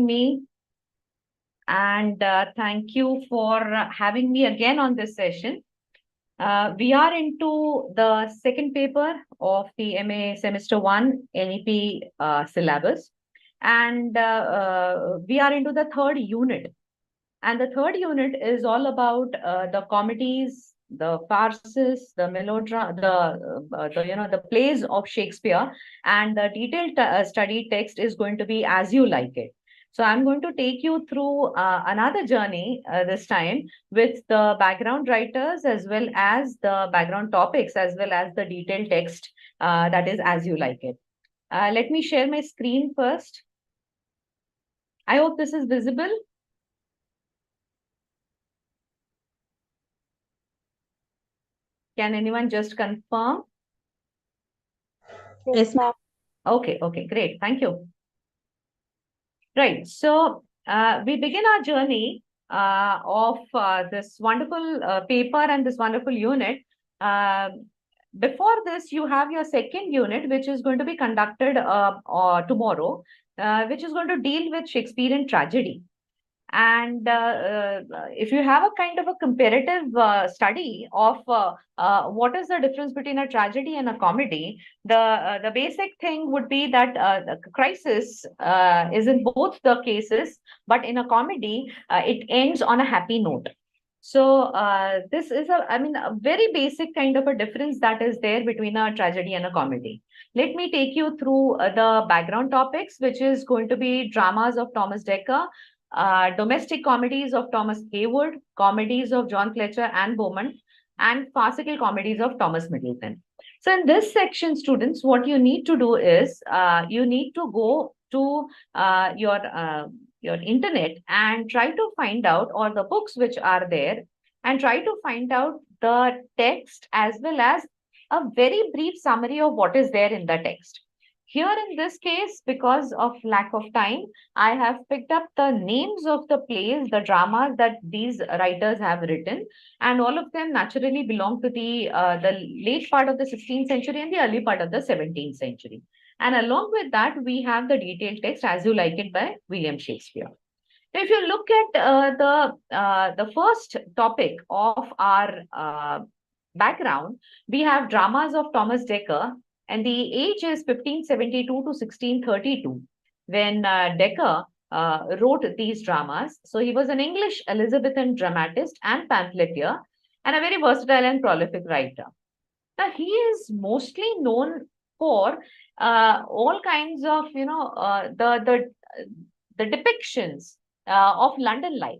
Me and thank you for having me again on this session. We are into the second paper of the MA Semester 1 NEP syllabus, and we are into the third unit. And the third unit is all about the comedies, the farces, the melodrama, the plays of Shakespeare, and the detailed study text is going to be As You Like It. So I'm going to take you through another journey this time with the background writers as well as the background topics as well as the detailed text that is As You Like It. Let me share my screen first. I hope this is visible. Can anyone just confirm? Yes, ma'am. Okay, great. Thank you. Right. So we begin our journey of this wonderful paper and this wonderful unit. Before this, you have your second unit, which is going to be conducted tomorrow, which is going to deal with Shakespearean tragedy. And if you have a kind of a comparative study of what is the difference between a tragedy and a comedy, the basic thing would be that the crisis is in both the cases, but in a comedy, it ends on a happy note. So this is a very basic kind of a difference that is there between a tragedy and a comedy. Let me take you through the background topics, which is going to be dramas of Thomas Dekker, domestic comedies of Thomas Heywood, comedies of John Fletcher and Beaumont, and farcical comedies of Thomas Middleton. So in this section, students, what you need to do is you need to go to your internet and try to find out all the books which are there and try to find out the text as well as a very brief summary of what is there in the text. Here in this case, because of lack of time, I have picked up the names of the plays, the dramas that these writers have written, and all of them naturally belong to the late part of the 16th century and the early part of the 17th century. And along with that, we have the detailed text As You Like It by William Shakespeare. If you look at the first topic of our background, we have dramas of Thomas Dekker, and the age is 1572 to 1632 when Dekker wrote these dramas. So he was an English Elizabethan dramatist and pamphleteer, and a very versatile and prolific writer. Now he is mostly known for all kinds of the depictions of London life.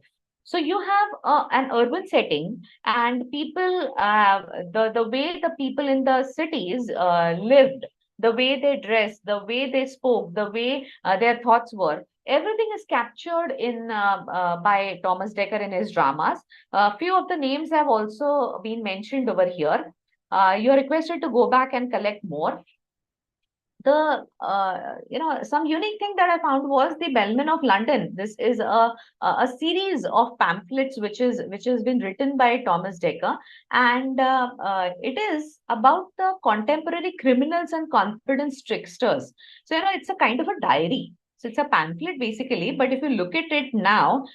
So you have an urban setting, and people, the way the people in the cities lived, the way they dressed, the way they spoke, the way their thoughts were. Everything is captured in by Thomas Dekker in his dramas. A few of the names have also been mentioned over here. You're requested to go back and collect more. The some unique thing that I found was the Bellman of London. This is a series of pamphlets which has been written by Thomas Dekker, and it is about the contemporary criminals and confidence tricksters. So it's a kind of a diary. So it's a pamphlet basically, but if you look at it now,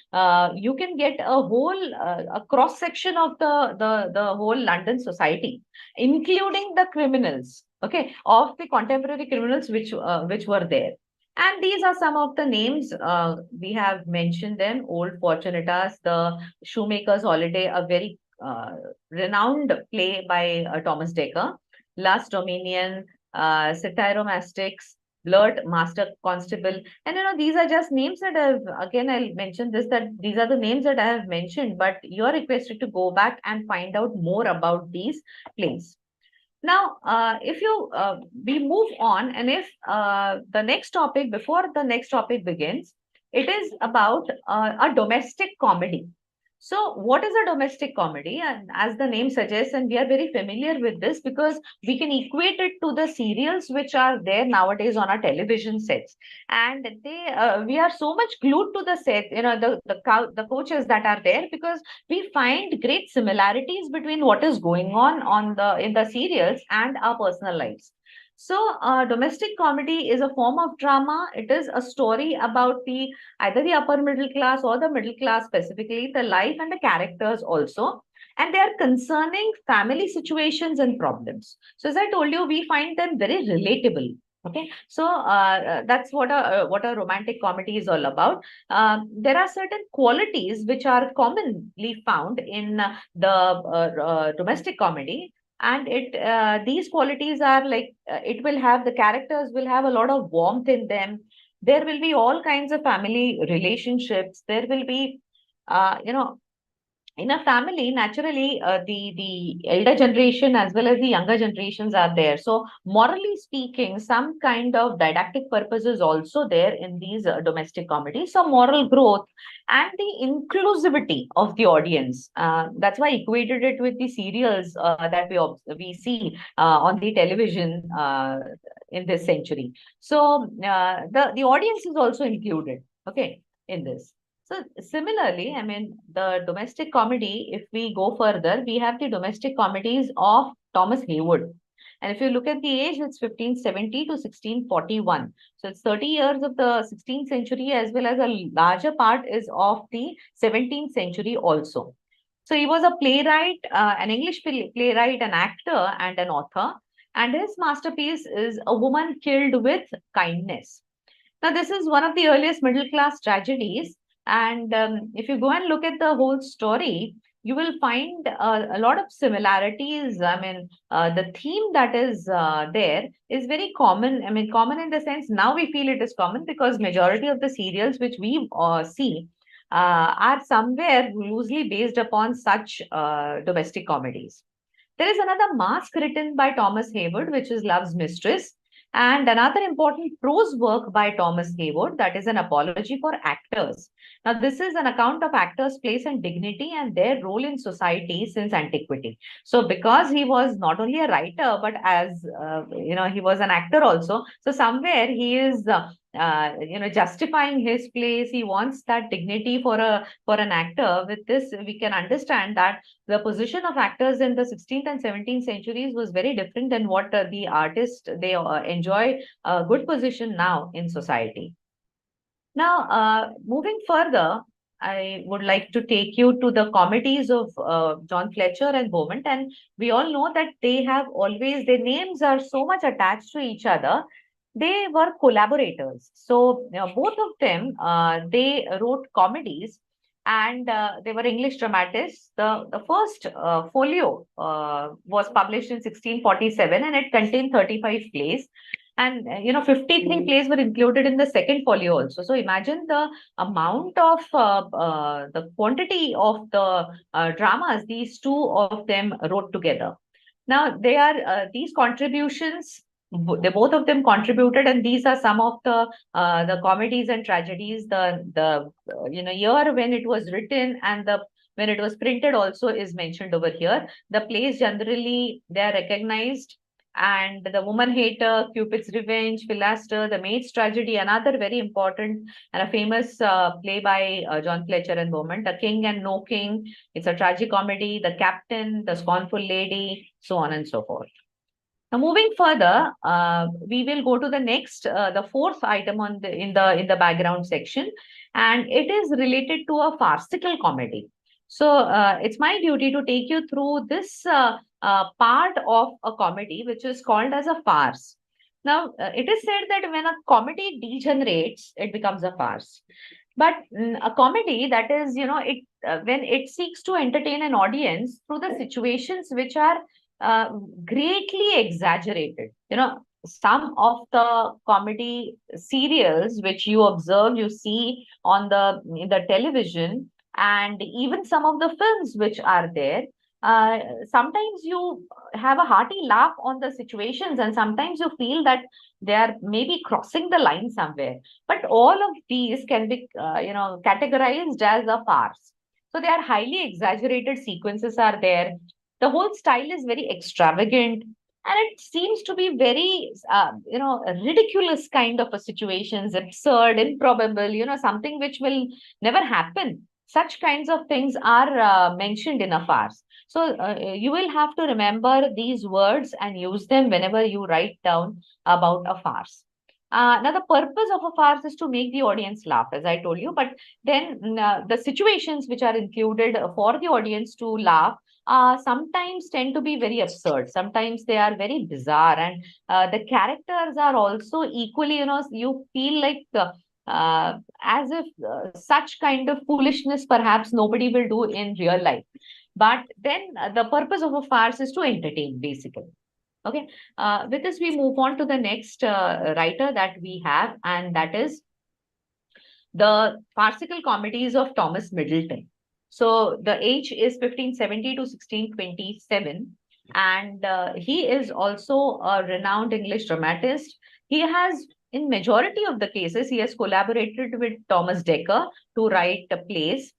you can get a whole a cross section of the whole London society, including the criminals, okay, of the contemporary criminals which were there. And these are some of the names we have mentioned them: Old Fortunatas, The Shoemaker's Holiday, a very renowned play by Thomas Dekker, Last Dominion, Satyromastics, Blurt, Master Constable. And these are just names that I'll mention this, that these are the names that I have mentioned, but you're requested to go back and find out more about these plays. Now, if we move on, and if the next topic, before the next topic begins, it is about a domestic comedy. So what is a domestic comedy? And as the name suggests, and we are very familiar with this because we can equate it to the serials which are there nowadays on our television sets. And we are so much glued to the set, the coaches that are there, because we find great similarities between what is going on in the serials and our personal lives. So, domestic comedy is a form of drama. It is a story about the either the upper middle class or the middle class, specifically the life and the characters also, and they are concerning family situations and problems. So, as I told you, we find them very relatable. Okay, so that's what a romantic comedy is all about. There are certain qualities which are commonly found in the domestic comedy, and it these qualities are like it will have, the characters will have a lot of warmth in them. There will be all kinds of family relationships. There will be you know, in a family, naturally, the elder generation as well as the younger generations are there. So, morally speaking, some kind of didactic purpose is also there in these domestic comedies. So, moral growth and the inclusivity of the audience. That's why I equated it with the serials that we see on the television in this century. So, the audience is also included. Okay, in this. So similarly, I mean, the domestic comedy, if we go further, we have the domestic comedies of Thomas Heywood. And if you look at the age, it's 1570 to 1641. So it's 30 years of the 16th century, as well as a larger part is of the 17th century also. So he was a playwright, an English playwright, an actor, and an author. And his masterpiece is A Woman Killed with Kindness. Now, this is one of the earliest middle class tragedies. And if you go and look at the whole story, you will find a lot of similarities. I mean, the theme that is there is very common. I mean, common in the sense now we feel it is common because majority of the serials which we see are somewhere loosely based upon such domestic comedies. There is another masque written by Thomas Heywood, which is Love's Mistress, and another important prose work by Thomas Heywood, that is an apology for actors. Now, this is an account of actors' place and dignity and their role in society since antiquity. So, because he was not only a writer, but as you know, he was an actor also. So, somewhere he is you know, justifying his place. He wants that dignity for an actor. With this, we can understand that the position of actors in the 16th and 17th centuries was very different than what the artists they enjoy a good position now in society. Now, moving further, I would like to take you to the comedies of John Fletcher and Beaumont. And we all know that they have always, their names are so much attached to each other. They were collaborators. So, you know, both of them, they wrote comedies, and they were English dramatists. The first folio was published in 1647, and it contained 35 plays. And you know, 53 plays were included in the second folio also. So imagine the amount of the quantity of the dramas these two of them wrote together. Now they are these contributions. They both of them contributed, and these are some of the comedies and tragedies. The you know, year when it was written and the when it was printed also is mentioned over here. The plays generally they are recognized, and The Woman Hater, Cupid's Revenge, Philaster, The Maid's Tragedy, another very important and a famous play by John Fletcher and Beaumont, The King and No King. It's a tragicomedy, The Captain, The Scornful Lady, so on and so forth. Now, moving further, we will go to the next, the fourth item on the background section, and it is related to a farcical comedy. So it's my duty to take you through this part of a comedy, which is called as a farce. Now, it is said that when a comedy degenerates, it becomes a farce. But a comedy that is, you know, it when it seeks to entertain an audience through the situations which are uh, greatly exaggerated. You know, some of the comedy serials which you observe, you see on the television, and even some of the films which are there. Sometimes you have a hearty laugh on the situations, and sometimes you feel that they are maybe crossing the line somewhere. But all of these can be, you know, categorized as a farce. So they are highly exaggerated sequences are there. The whole style is very extravagant, and it seems to be very you know, ridiculous kind of a situations, absurd, improbable, you know, something which will never happen. Such kinds of things are mentioned in a farce. So you will have to remember these words and use them whenever you write down about a farce. Now, the purpose of a farce is to make the audience laugh, as I told you. But then the situations which are included for the audience to laugh sometimes tend to be very absurd. Sometimes they are very bizarre, and the characters are also equally, you feel like as if such kind of foolishness perhaps nobody will do in real life. But then the purpose of a farce is to entertain, basically. Okay. With this, we move on to the next writer that we have, and that is the farcical comedies of Thomas Middleton. So the age is 1570 to 1627, and he is also a renowned English dramatist. He has, in majority of the cases, he has collaborated with Thomas Dekker to write plays.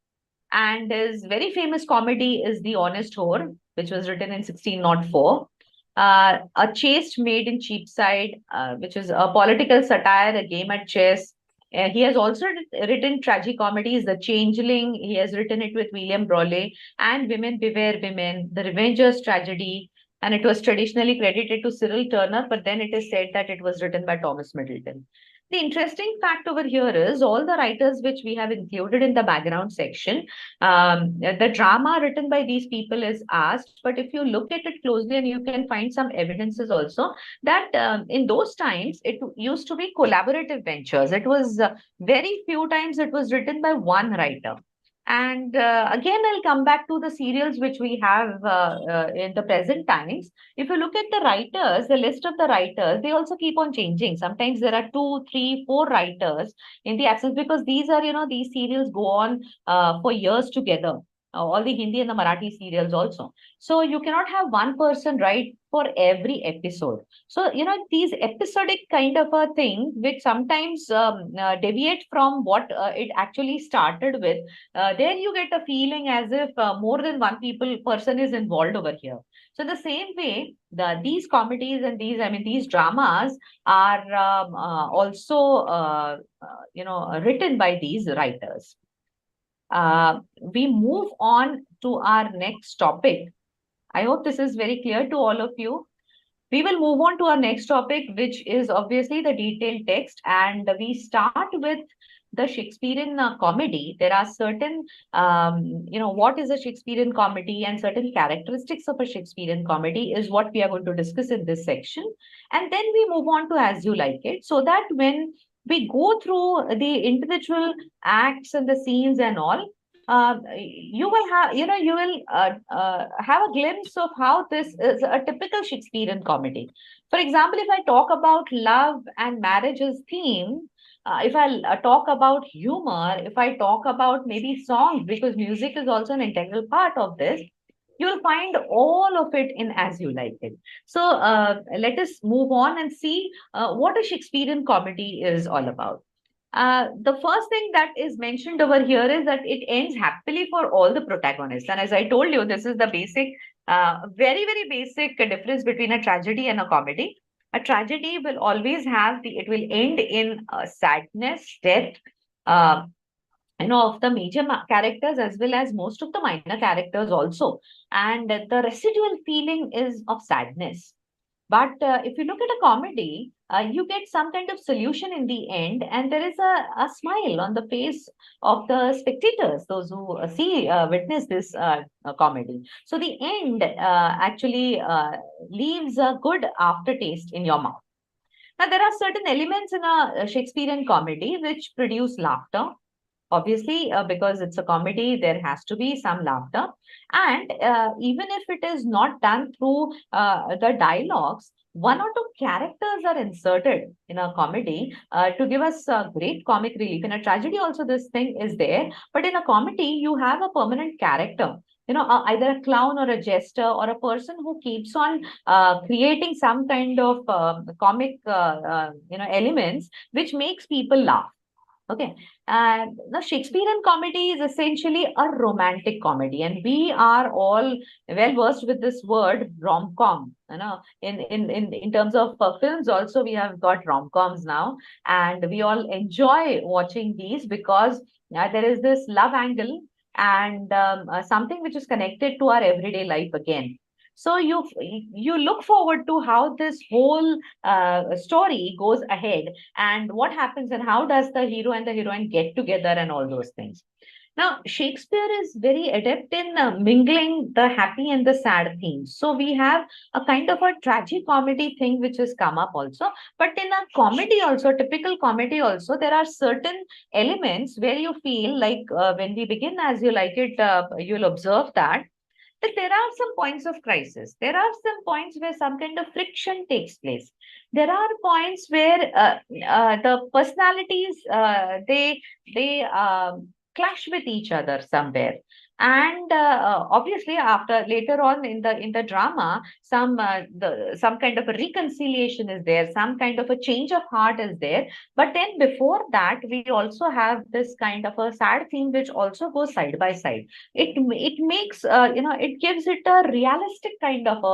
And his very famous comedy is The Honest Whore, which was written in 1604. A Chaste Maid in Cheapside, which is a political satire, a game at chess. He has also written tragicomedies, The Changeling. He has written it with William Brawley, and Women Beware Women, The Revenger's Tragedy. And it was traditionally credited to Cyril Turner, but then it is said that it was written by Thomas Middleton. The interesting fact over here is all the writers which we have included in the background section, the drama written by these people is asked, but if you look at it closely, and you can find some evidences also that in those times it used to be collaborative ventures. It was very few times it was written by one writer. And again, I'll come back to the serials which we have in the present times. If you look at the writers, the list of the writers, they also keep on changing. Sometimes there are two, three, four writers in the absence, because these are, these serials go on for years together. All the Hindi and the Marathi serials also. So you cannot have one person write for every episode. So, these episodic kind of a thing, which sometimes deviate from what it actually started with, there you get a feeling as if more than one person is involved over here. So the same way, these comedies and these dramas are also, written by these writers. We move on to our next topic. I hope this is very clear to all of you. We will move on to our next topic, which is obviously the detailed text, and we start with the Shakespearean comedy. There are certain, what is a Shakespearean comedy, and certain characteristics of a Shakespearean comedy is what we are going to discuss in this section. And then we move on to As You Like It, so that when we go through the individual acts and the scenes and all, you will have, have a glimpse of how this is a typical Shakespearean comedy. For example, if I talk about love and marriage as theme, if I talk about humor, if I talk about maybe songs, because music is also an integral part of this, you'll find all of it in As You Like It. So let us move on and see what a Shakespearean comedy is all about. The first thing that is mentioned over here is that it ends happily for all the protagonists. And as I told you, this is the basic, very, very basic difference between a tragedy and a comedy. A tragedy will always have it will end in sadness, death, uh, of the major characters as well as most of the minor characters also. And the residual feeling is of sadness. But if you look at a comedy, you get some kind of solution in the end, and there is a smile on the face of the spectators, those who witness this comedy. So the end actually leaves a good aftertaste in your mouth. Now, there are certain elements in a Shakespearean comedy which produce laughter. Obviously, because it's a comedy, there has to be some laughter. And even if it is not done through the dialogues, one or two characters are inserted in a comedy to give us great comic relief. In a tragedy, also, this thing is there. But in a comedy, you have a permanent character. Either a clown or a jester or a person who keeps on creating some kind of comic, elements which makes people laugh. Okay. And the Shakespearean comedy is essentially a romantic comedy, and we are all well versed with this word rom-com. In terms of films, also we have got rom-coms now, and we all enjoy watching these because there is this love angle. and something which is connected to our everyday life again. So you look forward to how this whole story goes ahead, and what happens, and how does the hero and the heroine get together, and all those things. Now, Shakespeare is very adept in mingling the happy and the sad themes. So we have a kind of a tragic comedy thing which has come up also. But in a comedy also, typical comedy also, there are certain elements where you feel like when we begin as you like it, you'll observe that there are some points of crisis. There are some points where some kind of friction takes place. There are points where the personalities they clash with each other somewhere. And obviously, after later on in the drama, some kind of a reconciliation is there, some kind of a change of heart is there. But then before that, we also have this kind of a sad theme which also goes side by side. It makes it gives it a realistic kind of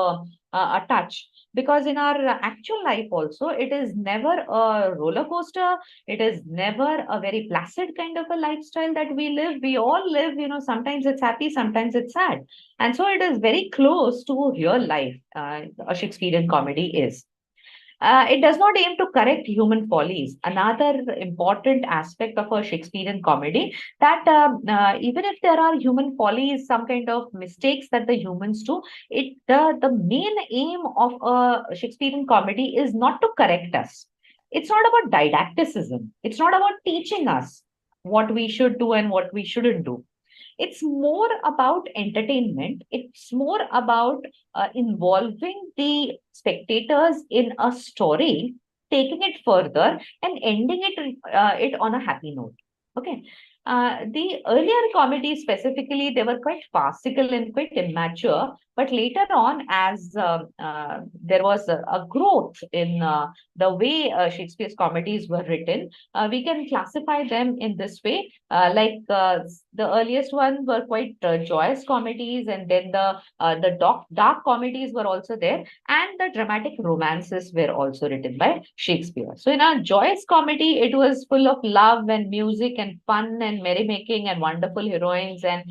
a touch, because in our actual life also, it is never a roller coaster. It is never a very placid kind of a lifestyle that we live. We all live, sometimes it's happy, sometimes it's sad. And so it is very close to real life. A Shakespearean comedy is. It does not aim to correct human follies. Another important aspect of a Shakespearean comedy, that even if there are human follies, some kind of mistakes that the humans do, the main aim of a Shakespearean comedy is not to correct us. It's not about didacticism. It's not about teaching us what we should do and what we shouldn't do. It's more about entertainment. It's more about involving the spectators in a story, taking it further, and ending it on a happy note. Okay. The earlier comedies specifically, they were quite farcical and quite immature. But later on, as there was a growth in the way Shakespeare's comedies were written, we can classify them in this way. The earliest ones were quite joyous comedies, and then the dark comedies were also there, and the dramatic romances were also written by Shakespeare. So in our joyous comedy, it was full of love and music and fun and merrymaking and wonderful heroines. And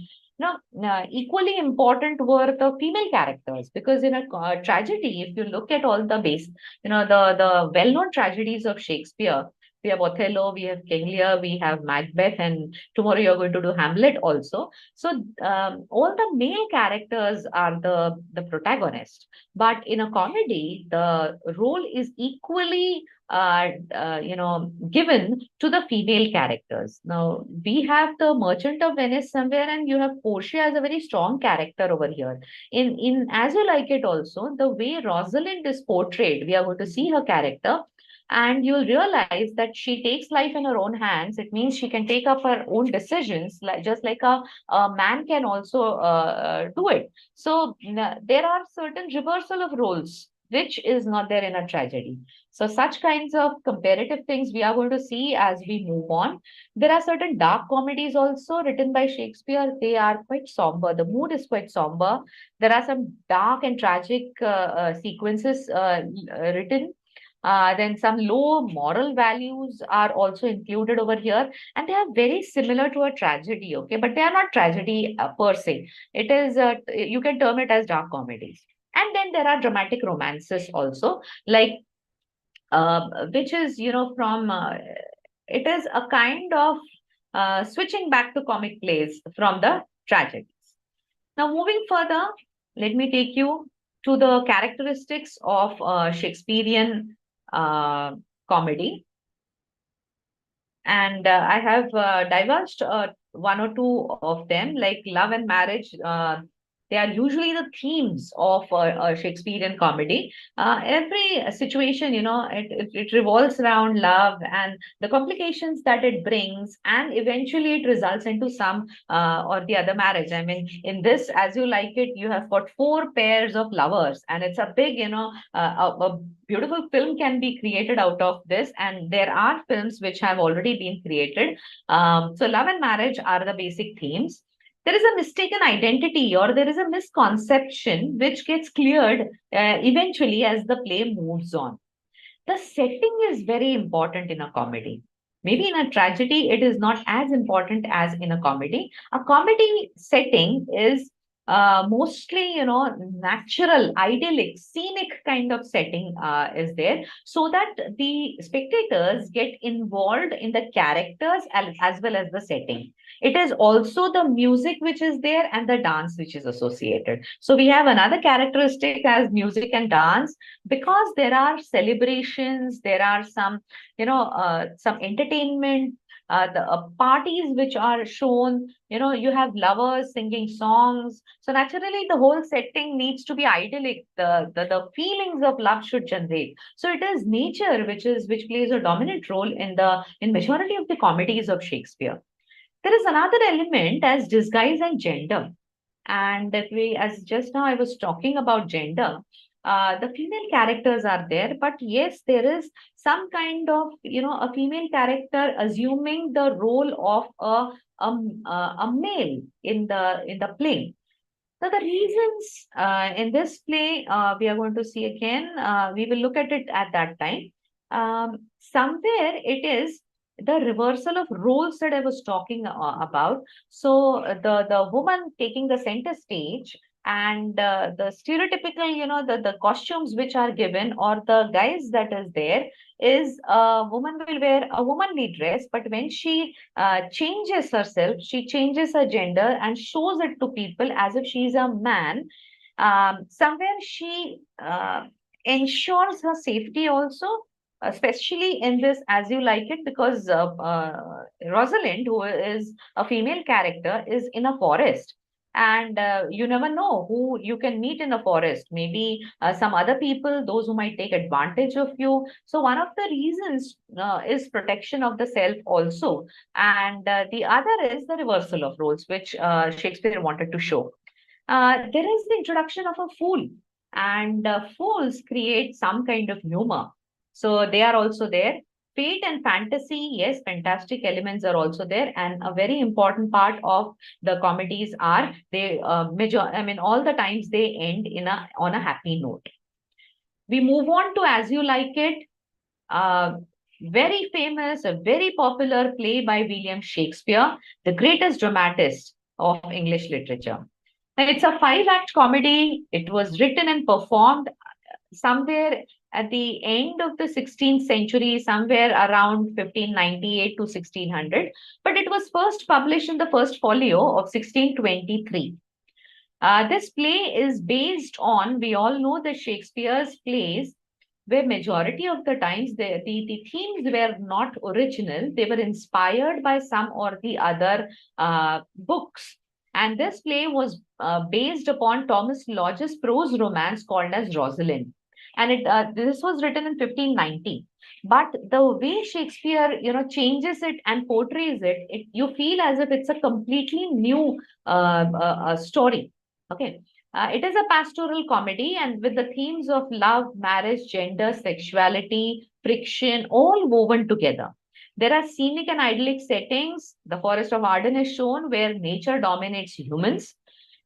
equally important were the female characters, because in a tragedy, if you look at all the base, the well-known tragedies of Shakespeare, we have Othello, we have King Lear, we have Macbeth, and tomorrow you're going to do Hamlet also. So all the male characters are the protagonist, but in a comedy, the role is equally given to the female characters. Now we have the Merchant of Venice somewhere, and you have Portia as a very strong character over here. In As You Like It also, the way Rosalind is portrayed, we are going to see her character, and you'll realize that she takes life in her own hands. It means she can take up her own decisions, like just like a man can also do it. So there are certain reversal of roles which is not there in a tragedy. So such kinds of comparative things we are going to see as we move on. There are certain dark comedies also written by Shakespeare. They are quite somber. The mood is quite somber. There are some dark and tragic sequences written. Then some low moral values are also included over here, and they are very similar to a tragedy, okay? But they are not tragedy per se. It is, you can term it as dark comedies. And then there are dramatic romances also, like which is, it is a kind of switching back to comic plays from the tragedies. Now, moving further, let me take you to the characteristics of Shakespearean uh, comedy. And I have divulged one or two of them, like love and marriage. They are usually the themes of a Shakespearean comedy. Every situation, it revolves around love and the complications that it brings, and eventually it results into some or the other marriage. I mean, in this, As You Like It, you have got four pairs of lovers, and it's a big, a beautiful film can be created out of this, and there are films which have already been created. So love and marriage are the basic themes. There is a mistaken identity, or there is a misconception which gets cleared eventually as the play moves on. The setting is very important in a comedy. Maybe in a tragedy, it is not as important as in a comedy. A comedy setting is mostly, natural, idyllic, scenic kind of setting is there, so that the spectators get involved in the characters as well as the setting. It is also the music which is there and the dance which is associated. So we have another characteristic as music and dance, because there are celebrations, there are some entertainment, the parties which are shown, you have lovers singing songs. So naturally, the whole setting needs to be idyllic. The feelings of love should generate. So it is nature which plays a dominant role in majority of the comedies of Shakespeare. There is another element as disguise and gender. And that we, as just now I was talking about gender, the female characters are there, but yes, there is some kind of, a female character assuming the role of a male in the play. So the reasons in this play, we are going to see again, we will look at it at that time. Somewhere it is the reversal of roles that I was talking about. So the woman taking the center stage, and the stereotypical, the costumes which are given, or the guise that is there, is a woman will wear a womanly dress, but when she changes herself, she changes her gender and shows it to people as if she's a man. Somewhere she ensures her safety also, especially in this As You Like It, because Rosalind, who is a female character, is in a forest. And you never know who you can meet in a forest. Maybe some other people, those who might take advantage of you. So, one of the reasons is protection of the self also. And the other is the reversal of roles, which Shakespeare wanted to show. There is the introduction of a fool, and fools create some kind of humor. So they are also there. Fate and fantasy, yes, fantastic elements are also there, and a very important part of the comedies are they major. I mean, all the times they end in a on a happy note. We move on to As You Like It, uh, very famous, a very popular play by William Shakespeare, the greatest dramatist of English literature. And it's a five-act comedy. It was written and performed somewhere at the end of the 16th century, somewhere around 1598 to 1600. But it was first published in the first folio of 1623. This play is based on, we all know that Shakespeare's plays, where majority of the times the themes were not original, they were inspired by some or the other books. And this play was based upon Thomas Lodge's prose romance called as Rosalind. And this was written in 1590. But the way Shakespeare, changes it and portrays it, you feel as if it's a completely new story. Okay. It is a pastoral comedy, and with the themes of love, marriage, gender, sexuality, friction, all woven together. There are scenic and idyllic settings. The Forest of Arden is shown where nature dominates humans.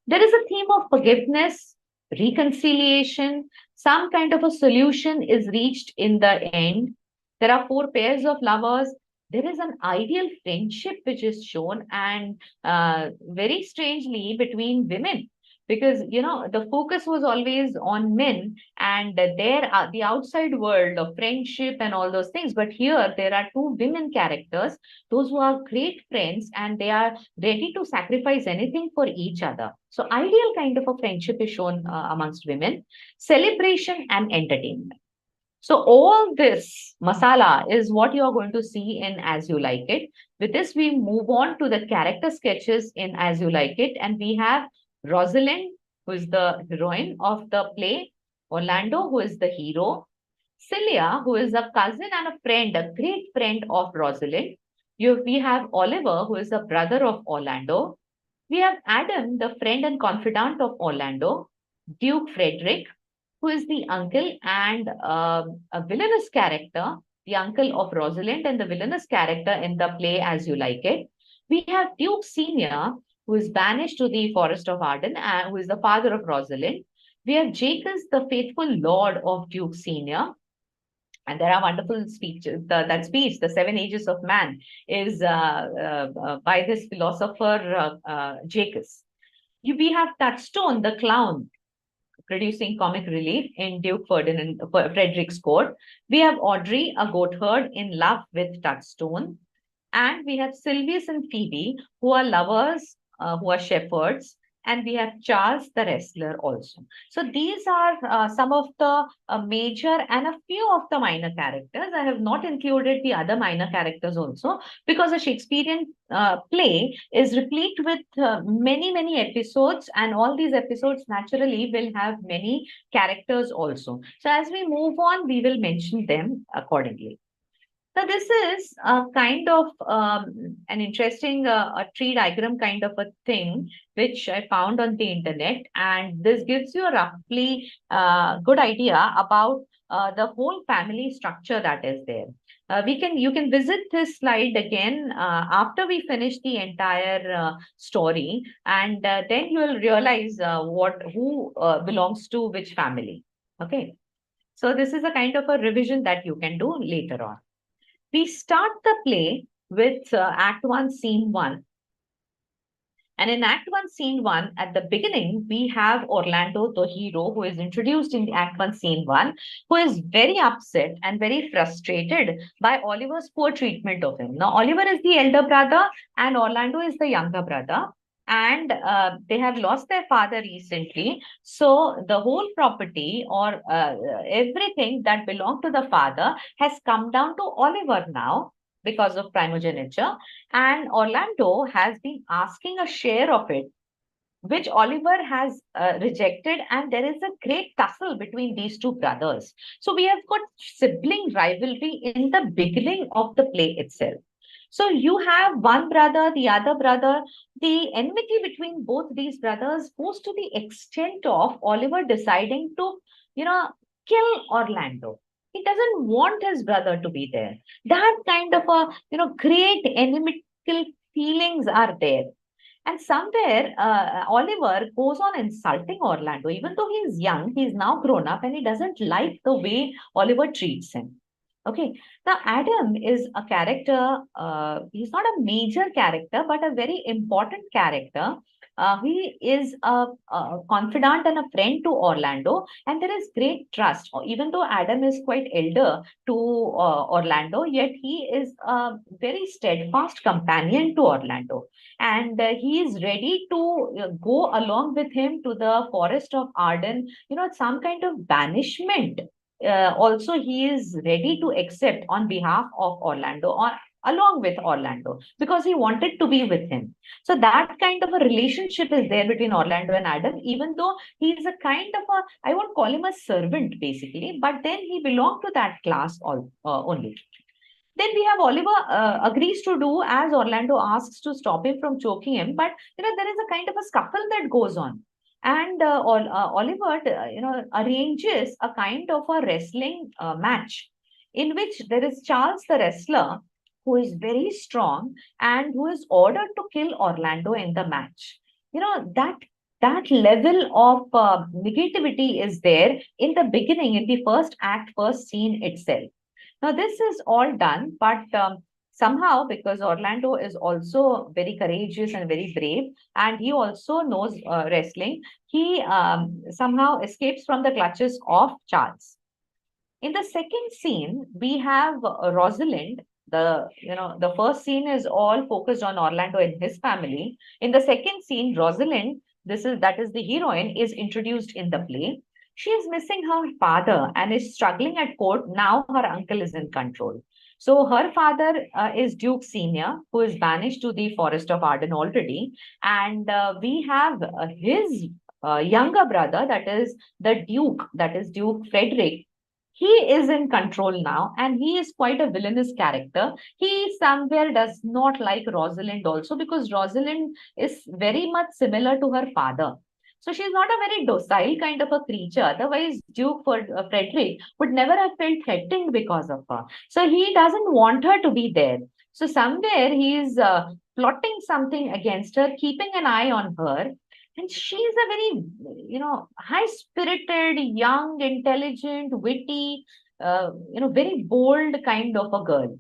There is a theme of forgiveness, reconciliation, some kind of a solution is reached in the end. There are four pairs of lovers. There is an ideal friendship which is shown, and very strangely between women, because the focus was always on men, and there are the outside world of friendship and all those things, but here there are two women characters, those who are great friends, and they are ready to sacrifice anything for each other. So ideal kind of a friendship is shown amongst women. Celebration and entertainment. So all this masala is what you are going to see in As You Like It. With this, we move on to the character sketches in As You Like It, and we have Rosalind, who is the heroine of the play, Orlando, who is the hero, Celia, who is a cousin and a friend, a great friend of Rosalind. We have Oliver, who is a brother of Orlando. We have Adam, the friend and confidant of Orlando, Duke Frederick, who is the uncle and a villainous character, the uncle of Rosalind and the villainous character in the play As You Like It. We have Duke Senior, who is banished to the Forest of Arden and who is the father of Rosalind. We have Jacobs, the faithful lord of Duke Senior. And there are wonderful speeches. That speech, The Seven Ages of Man, is by this philosopher Jacques. We have Touchstone, the clown, producing comic relief in Duke Frederick's court. We have Audrey, a goatherd in love with Touchstone. And we have Sylvius and Phoebe, who are lovers, who are shepherds. And we have Charles the wrestler also. So these are some of the major and a few of the minor characters. I have not included the other minor characters also, because a Shakespearean play is replete with many episodes, and all these episodes naturally will have many characters also. So as we move on, we will mention them accordingly. So this is a kind of an interesting a tree diagram kind of a thing which I found on the internet, and this gives you a roughly good idea about the whole family structure that is there. You can visit this slide again after we finish the entire story, and then you will realize who belongs to which family. Okay, so this is a kind of a revision that you can do later on. We start the play with Act 1, Scene 1. And in Act 1, Scene 1, at the beginning, we have Orlando, the hero, who is introduced in the Act 1, Scene 1, who is very upset and very frustrated by Oliver's poor treatment of him. Now, Oliver is the elder brother and Orlando is the younger brother. And they have lost their father recently. So the whole property or everything that belonged to the father has come down to Oliver now because of primogeniture. And Orlando has been asking a share of it, which Oliver has rejected, and there is a great tussle between these two brothers. So we have got sibling rivalry in the beginning of the play itself. So you have one brother, the other brother. The enmity between both these brothers goes to the extent of Oliver deciding to, kill Orlando. He doesn't want his brother to be there. That kind of a, great enemical feelings are there. And somewhere, Oliver goes on insulting Orlando. Even though he's young, he's now grown up and he doesn't like the way Oliver treats him. Okay. Now, Adam is a character. He's not a major character, but a very important character. He is a confidant and a friend to Orlando, and there is great trust. Even though Adam is quite elder to Orlando, yet he is a very steadfast companion to Orlando, and he is ready to go along with him to the forest of Arden. Some kind of banishment also he is ready to accept on behalf of Orlando or along with Orlando because he wanted to be with him. So that kind of a relationship is there between Orlando and Adam, even though he is a kind of a, I won't call him a servant basically, but then he belonged to that class only. Then we have Oliver agrees to do as Orlando asks to stop him from choking him, but there is a kind of a scuffle that goes on. And Oliver, arranges a kind of a wrestling match in which there is Charles the wrestler, who is very strong and who is ordered to kill Orlando in the match. That level of negativity is there in the beginning, in the first act, first scene itself. Now, this is all done, but somehow, because Orlando is also very courageous and very brave, and he also knows wrestling, he somehow escapes from the clutches of Charles. In the second scene, we have Rosalind. The first scene is all focused on Orlando and his family. In the second scene, Rosalind, that is the heroine, is introduced in the play. She is missing her father and is struggling at court. Now her uncle is in control. So her father is Duke Senior, who is banished to the Forest of Arden already. And we have his younger brother, that is Duke Frederick. He is in control now, and he is quite a villainous character. He somewhere does not like Rosalind also, because Rosalind is very much similar to her father. So she's not a very docile kind of a creature. Otherwise, Duke Frederick would never have felt threatened because of her. So he doesn't want her to be there. So somewhere he is plotting something against her, keeping an eye on her. And she's a very, high-spirited, young, intelligent, witty, very bold kind of a girl.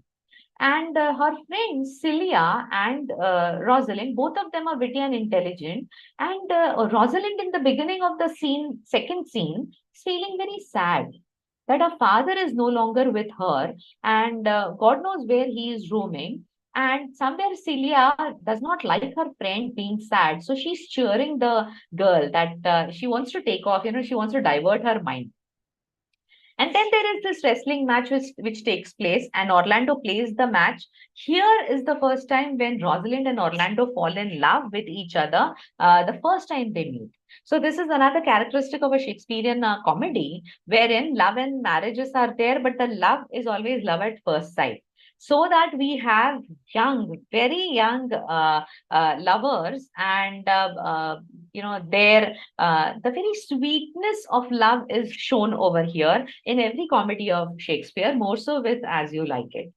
And her friends, Celia and Rosalind, both of them are witty and intelligent. And Rosalind, in the beginning of the scene, second scene, is feeling very sad that her father is no longer with her, and God knows where he is roaming. And somewhere Celia does not like her friend being sad. So she's cheering the girl that she wants to take off, she wants to divert her mind. And then there is this wrestling match which takes place, and Orlando plays the match. Here is the first time when Rosalind and Orlando fall in love with each other, the first time they meet. So, this is another characteristic of a Shakespearean comedy wherein love and marriages are there, but the love is always love at first sight. So that we have young, very young lovers, and their the very sweetness of love is shown over here in every comedy of Shakespeare, more so with As You Like It.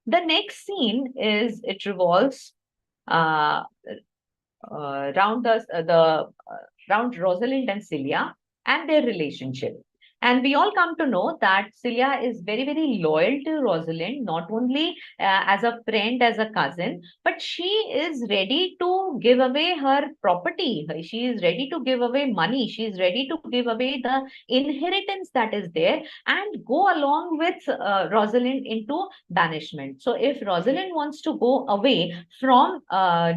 The next scene is it revolves uh, round round Rosalind and Celia and their relationship. And we all come to know that Celia is very, very loyal to Rosalind, not only as a friend, as a cousin, but she is ready to give away her property. She is ready to give away money. She is ready to give away the inheritance that is there and go along with Rosalind into banishment. So, if Rosalind wants to go away from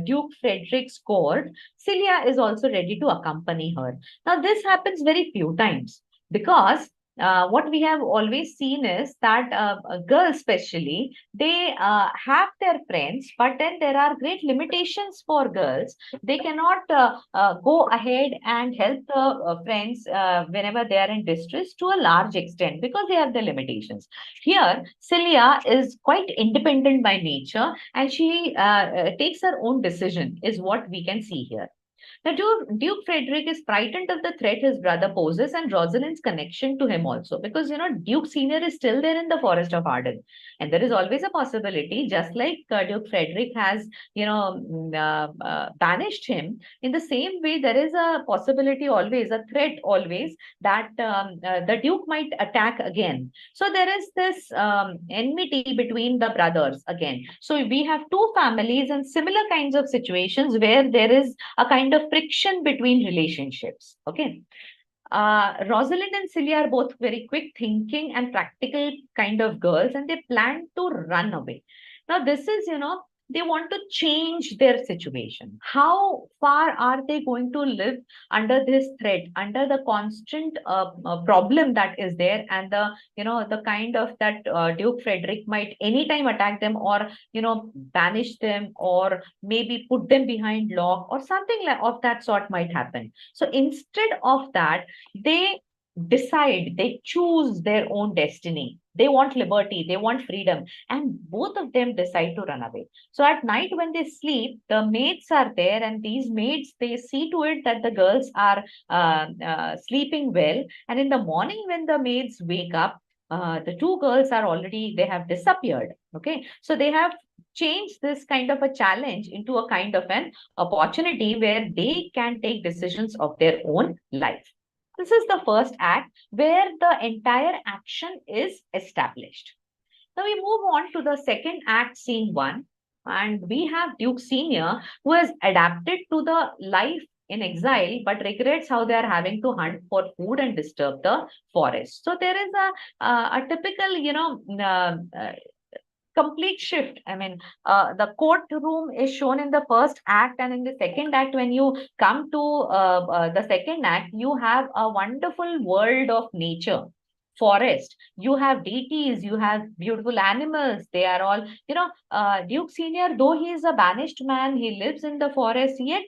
Duke Frederick's court, Celia is also ready to accompany her. Now, this happens very few times because what we have always seen is that girls, especially, they have their friends, but then there are great limitations for girls. They cannot go ahead and help the friends whenever they are in distress to a large extent because they have the limitations. Here, Celia is quite independent by nature and she takes her own decision, is what we can see here. Now, Duke Frederick is frightened of the threat his brother poses and Rosalind's connection to him also, because Duke Senior is still there in the Forest of Arden, and there is always a possibility, just like Duke Frederick has, banished him. In the same way, there is a possibility always, a threat always that the Duke might attack again. So there is this enmity between the brothers again. So we have two families and similar kinds of situations where there is a kind of friction between relationships. Okay. Rosalind and Celia are both very quick thinking and practical kind of girls, and they plan to run away. Now, this is, they want to change their situation. How far are they going to live under this threat, under the constant problem that is there, and the kind of that Duke Frederick might anytime attack them, or banish them, or maybe put them behind lock, or something like of that sort might happen. So instead of that, they they choose their own destiny. They want liberty, they want freedom, and both of them decide to run away. So at night when they sleep, the maids are there, and these maids, they see to it that the girls are sleeping well. And in the morning when the maids wake up, the two girls are already, they have disappeared. Okay, so they have changed this kind of a challenge into a kind of an opportunity where they can take decisions of their own life. This is the first act where the entire action is established. Now we move on to the second act, scene one, and we have Duke Senior, who has adapted to the life in exile but regrets how they are having to hunt for food and disturb the forest. So there is a typical, complete shift. I mean, the courtroom is shown in the first act, and in the second act, when you come to the second act, you have a wonderful world of nature. Forest, you have deities, you have beautiful animals. They are all, Duke Senior, though he is a banished man, he lives in the forest, yet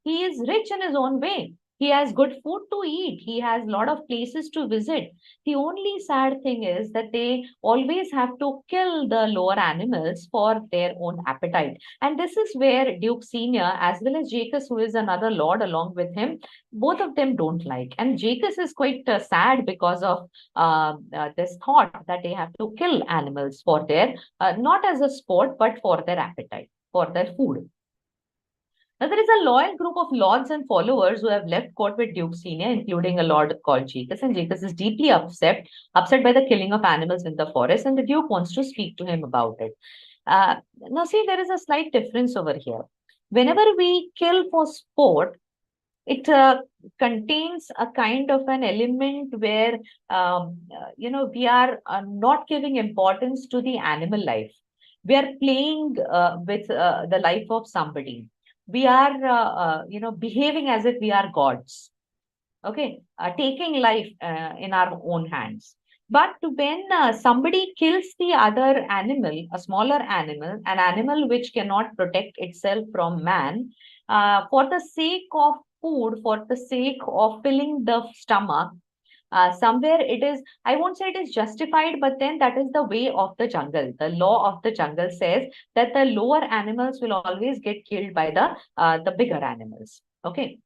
he is rich in his own way. He has good food to eat. He has a lot of places to visit. The only sad thing is that they always have to kill the lower animals for their own appetite. And this is where Duke Senior, as well as Jacques, who is another lord along with him, both of them don't like. And Jacques is quite sad because of this thought that they have to kill animals for their, not as a sport, but for their appetite, for their food. Now, there is a loyal group of lords and followers who have left court with Duke Senior, including a lord called Jacobus. And Jacobus is deeply upset by the killing of animals in the forest, and the Duke wants to speak to him about it. Now, see, there is a slight difference over here. Whenever we kill for sport, it contains a kind of an element where we are not giving importance to the animal life. We are playing with the life of somebody. We are behaving as if we are gods. Okay, taking life in our own hands. But when somebody kills the other animal, a smaller animal, an animal which cannot protect itself from man, for the sake of food, for the sake of filling the stomach, somewhere it is, I won't say it is justified, but then that is the way of the jungle. The law of the jungle says that the lower animals will always get killed by the bigger animals. Okay.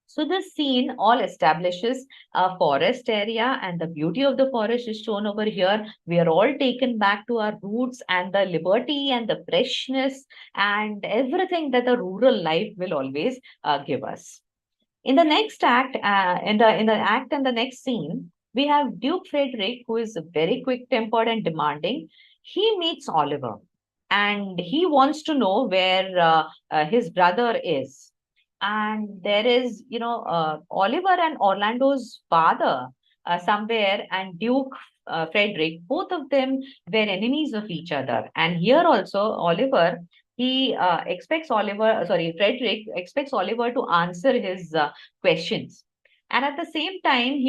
So this scene all establishes a forest area, and the beauty of the forest is shown over here. We are all taken back to our roots and the liberty and the freshness and everything that the rural life will always give us. In the next act, in the act and the next scene, we have Duke Frederick, who is very quick-tempered and demanding. He meets Oliver, and he wants to know where his brother is. And there is, Oliver and Orlando's father somewhere, and Duke Frederick, both of them were enemies of each other. And here also, Frederick expects Oliver to answer his questions. And at the same time,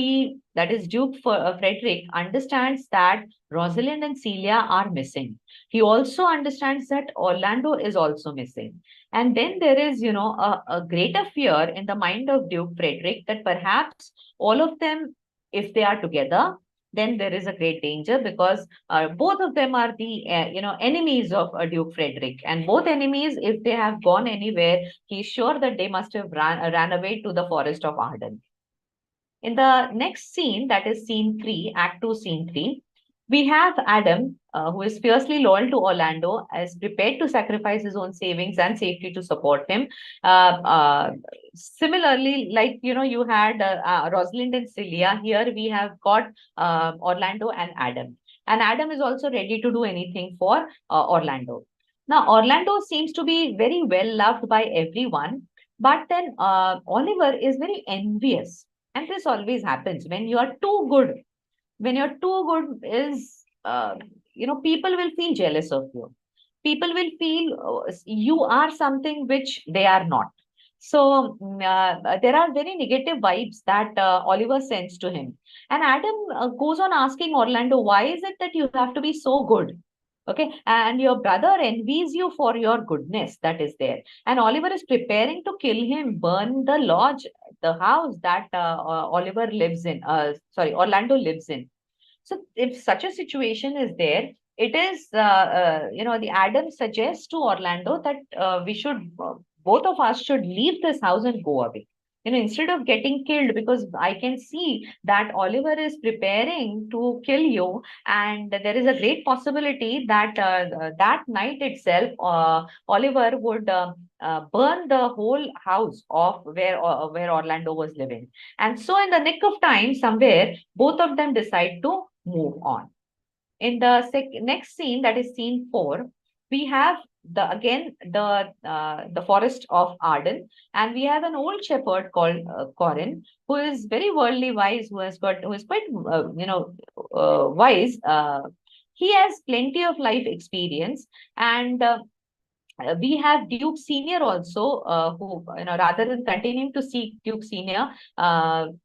that is Frederick, understands that Rosalind and Celia are missing. He also understands that Orlando is also missing. And then there is, a greater fear in the mind of Duke Frederick that perhaps all of them, if they are together, then there is a great danger, because both of them are the enemies of Duke Frederick, and both enemies, if they have gone anywhere, he's sure that they must have ran away to the forest of Arden. In the next scene, that is scene 3, Act 2, scene 3, we have Adam, who is fiercely loyal to Orlando, is prepared to sacrifice his own savings and safety to support him. Similarly, like, you had Rosalind and Celia, here we have got Orlando and Adam. And Adam is also ready to do anything for Orlando. Now, Orlando seems to be very well loved by everyone, but then Oliver is very envious. And this always happens when you are too good. When you're too good is, people will feel jealous of you. People will feel you are something which they are not. So there are very negative vibes that Oliver sends to him. And Adam goes on asking Orlando, why is it that you have to be so good? Okay, and your brother envies you for your goodness that is there. And Oliver is preparing to kill him, burn the lodge, the house that Orlando lives in. So if such a situation is there, it is, the Adam suggests to Orlando that both of us should leave this house and go away. Instead of getting killed, because I can see that Oliver is preparing to kill you, and there is a great possibility that that night itself, Oliver would burn the whole house of where Orlando was living. And so, in the nick of time, somewhere both of them decide to move on. In the next scene, that is scene 4, we have the forest of Arden, and we have an old shepherd called Corin, who is very worldly wise, who is quite wise. He has plenty of life experience, and we have Duke Senior also, who, rather than continuing to seek Duke Senior,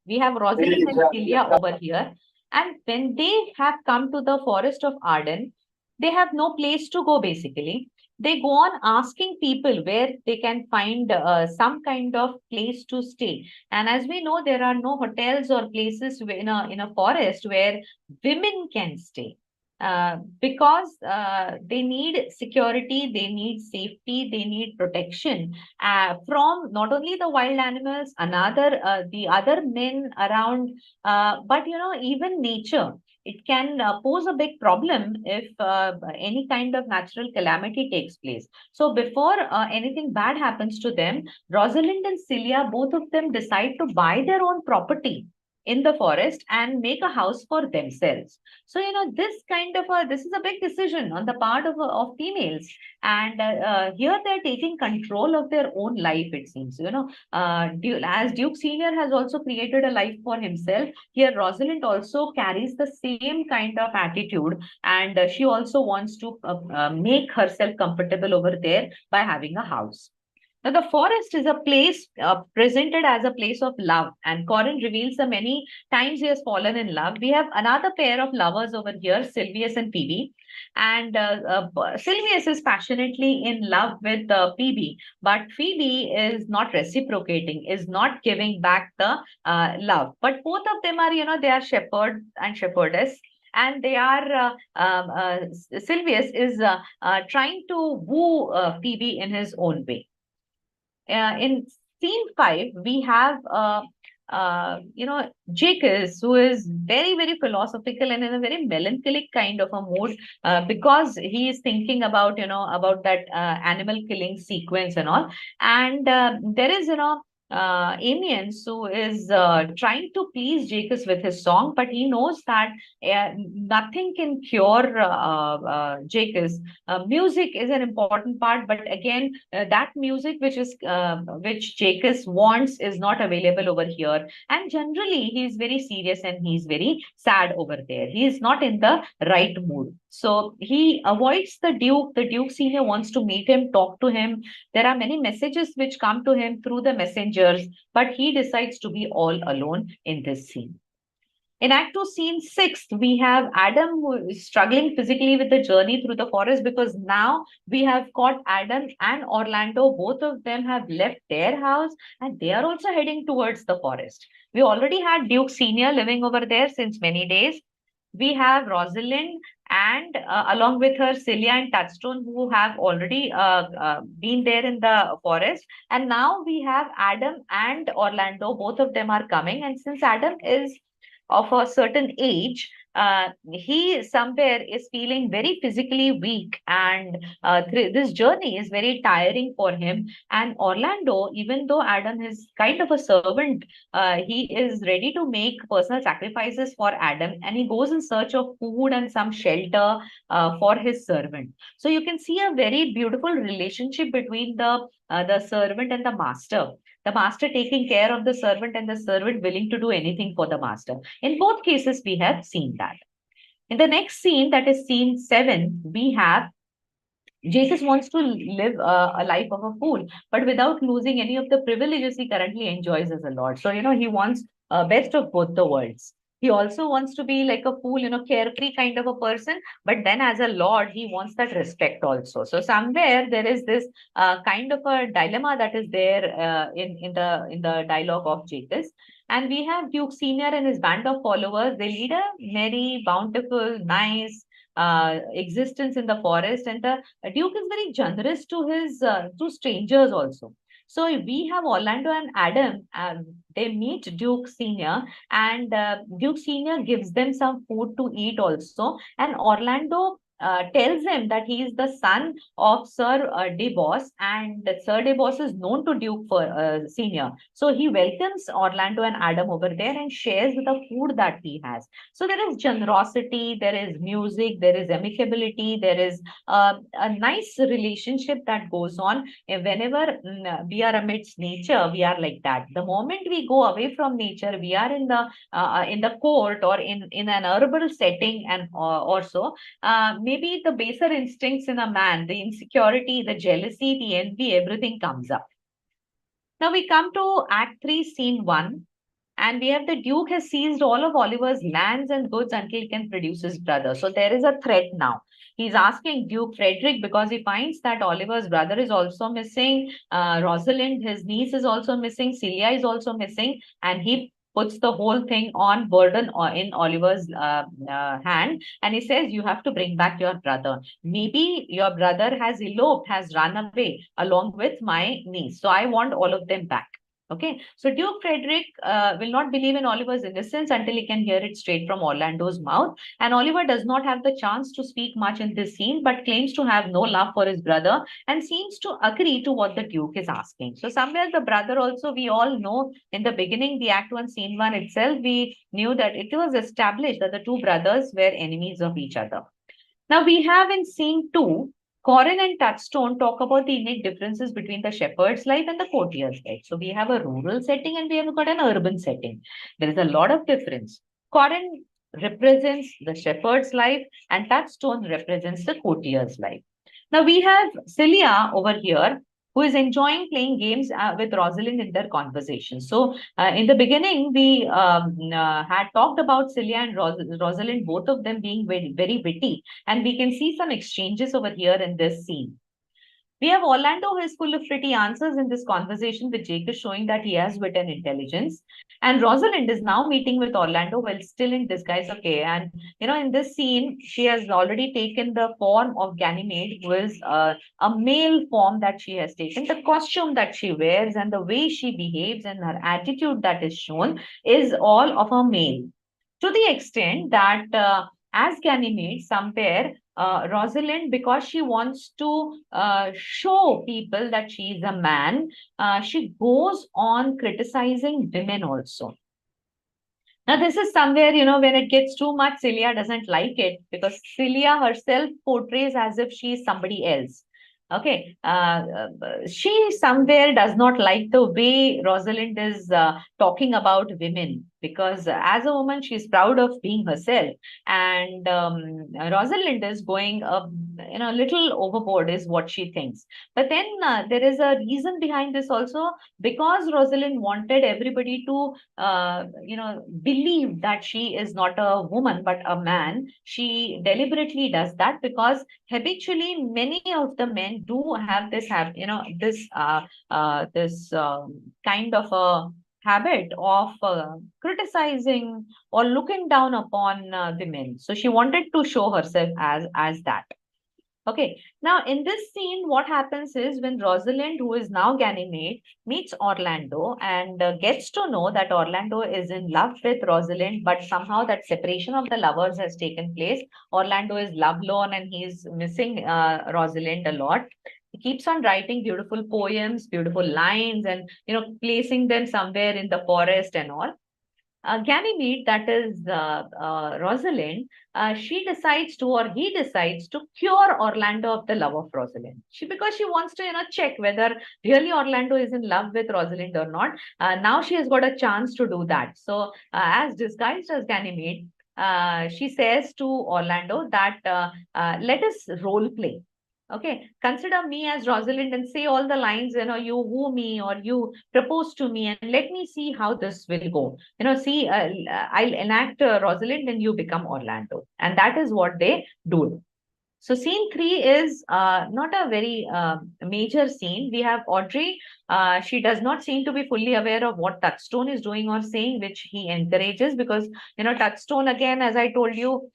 we have Rosalind and Celia over here. And when they have come to the forest of Arden, they have no place to go, basically. They go on asking people where they can find some kind of place to stay. And as we know, there are no hotels or places in a forest where women can stay. Because they need security, they need safety, they need protection from not only the wild animals, the other men around, but even nature. it can pose a big problem if any kind of natural calamity takes place. So before anything bad happens to them, Rosalind and Celia, both of them decide to buy their own property in the forest and make a house for themselves. So, this is a big decision on the part of females. And here they're taking control of their own life, it seems. As Duke Senior has also created a life for himself, here Rosalind also carries the same kind of attitude, and she also wants to make herself comfortable over there by having a house. Now, the forest is a place presented as a place of love, and Corin reveals the many times he has fallen in love. We have another pair of lovers over here, Sylvius and Phoebe. And Sylvius is passionately in love with Phoebe, but Phoebe is not reciprocating, is not giving back the love. But both of them are, they are shepherd and shepherdess, and they are Sylvius is trying to woo Phoebe in his own way. In scene 5, we have Jacques, who is very, very philosophical and in a very melancholic kind of a mood, because he is thinking about, about that animal killing sequence and all. And there is, Amiens, who is trying to please Jacques with his song, but he knows that nothing can cure Jacques. Music is an important part, but again, that music which Jacques wants is not available over here. And generally, he is very serious and he's very sad over there. He is not in the right mood. So he avoids the Duke. The Duke Senior wants to meet him, talk to him. There are many messages which come to him through the messengers, but he decides to be all alone in this scene. In Act 2, Scene 6, we have Adam, who is struggling physically with the journey through the forest, because now we have got Adam and Orlando. Both of them have left their house and they are also heading towards the forest. We already had Duke Senior living over there since many days. We have Rosalind and along with her Celia and Touchstone, who have already been there in the forest. And now we have Adam and Orlando. Both of them are coming. And since Adam is of a certain age, he somewhere is feeling very physically weak, and this journey is very tiring for him. And Orlando, even though Adam is kind of a servant, he is ready to make personal sacrifices for Adam, and he goes in search of food and some shelter for his servant. So you can see a very beautiful relationship between the servant and the master taking care of the servant, and the servant willing to do anything for the master. In both cases, we have seen that. In the next scene, that is scene 7, we have Jesus wants to live a life of a fool, but without losing any of the privileges he currently enjoys as a lord. So, he wants best of both the worlds. He also wants to be like a fool, carefree kind of a person, but then as a lord, he wants that respect also. So somewhere there is this kind of a dilemma that is there in the dialogue of Jesus. And we have Duke Senior and his band of followers. They lead a merry, bountiful, nice existence in the forest, and the Duke is very generous to his to strangers also. So we have Orlando and Adam. They meet Duke Senior, and Duke Senior gives them some food to eat also. And Orlando tells him that he is the son of Sir De Boss, and Sir De Boss is known to Duke for Senior. So he welcomes Orlando and Adam over there and shares the food that he has. So there is generosity, there is music, there is amicability, there is a nice relationship that goes on. And whenever we are amidst nature, we are like that. The moment we go away from nature, we are in the court or in an urban setting, and also maybe the baser instincts in a man, the insecurity, the jealousy, the envy, everything comes up. Now we come to Act 3, Scene 1. And we have the Duke has seized all of Oliver's lands and goods until he can produce his brother. So there is a threat now. He's asking Duke Frederick, because he finds that Oliver's brother is also missing. Rosalind, his niece, is also missing. Celia is also missing. And he puts the whole thing on burden in Oliver's hand. And he says, you have to bring back your brother. Maybe your brother has eloped, has run away along with my niece. So I want all of them back. Okay, so Duke Frederick will not believe in Oliver's innocence until he can hear it straight from Orlando's mouth. And Oliver does not have the chance to speak much in this scene, but claims to have no love for his brother and seems to agree to what the Duke is asking. So somewhere the brother also, we all know in the beginning, the Act 1, Scene 1 itself, we knew that it was established that the two brothers were enemies of each other. Now we have in Scene 2, Corin and Touchstone talk about the innate differences between the shepherd's life and the courtier's life. So we have a rural setting and we have got an urban setting. There is a lot of difference. Corin represents the shepherd's life and Touchstone represents the courtier's life. Now we have Celia over here who is enjoying playing games with Rosalind in their conversation. So in the beginning, we had talked about Celia and Rosalind, both of them being very, very witty. And we can see some exchanges over here in this scene. We have Orlando who is full of pretty answers in this conversation with Jake is showing that he has wit and intelligence. And Rosalind is now meeting with Orlando while still in disguise. Okay. And, in this scene, she has already taken the form of Ganymede, who is a male form that she has taken. The costume that she wears and the way she behaves and her attitude that is shown is all of a male. To the extent that as Ganymede, somewhere Rosalind, because she wants to show people that she is a man, she goes on criticizing women also. Now, this is somewhere, when it gets too much, Celia doesn't like it because Celia herself portrays as if she is somebody else. Okay, she somewhere does not like the way Rosalind is talking about women because as a woman, she's proud of being herself. And Rosalind is going a little overboard, is what she thinks. But then there is a reason behind this also because Rosalind wanted everybody to, believe that she is not a woman but a man. She deliberately does that because habitually many of the men do have this kind of a habit of criticizing or looking down upon women. So she wanted to show herself as that. Okay, now in this scene, what happens is when Rosalind, who is now Ganymede, meets Orlando and gets to know that Orlando is in love with Rosalind, but somehow that separation of the lovers has taken place. Orlando is lovelorn and he's missing Rosalind a lot. He keeps on writing beautiful poems, beautiful lines, and placing them somewhere in the forest and all. Ganymede, that is Rosalind, she decides to, or he decides to cure Orlando of the love of Rosalind. Because she wants to, check whether really Orlando is in love with Rosalind or not. Now she has got a chance to do that. So, as disguised as Ganymede, she says to Orlando that let us role play. Okay, consider me as Rosalind and say all the lines, you woo me or you propose to me and let me see how this will go. See, I'll enact Rosalind and you become Orlando. And that is what they do. So scene 3 is not a very major scene. We have Audrey. She does not seem to be fully aware of what Touchstone is doing or saying, which he encourages because, Touchstone, again, as I told you,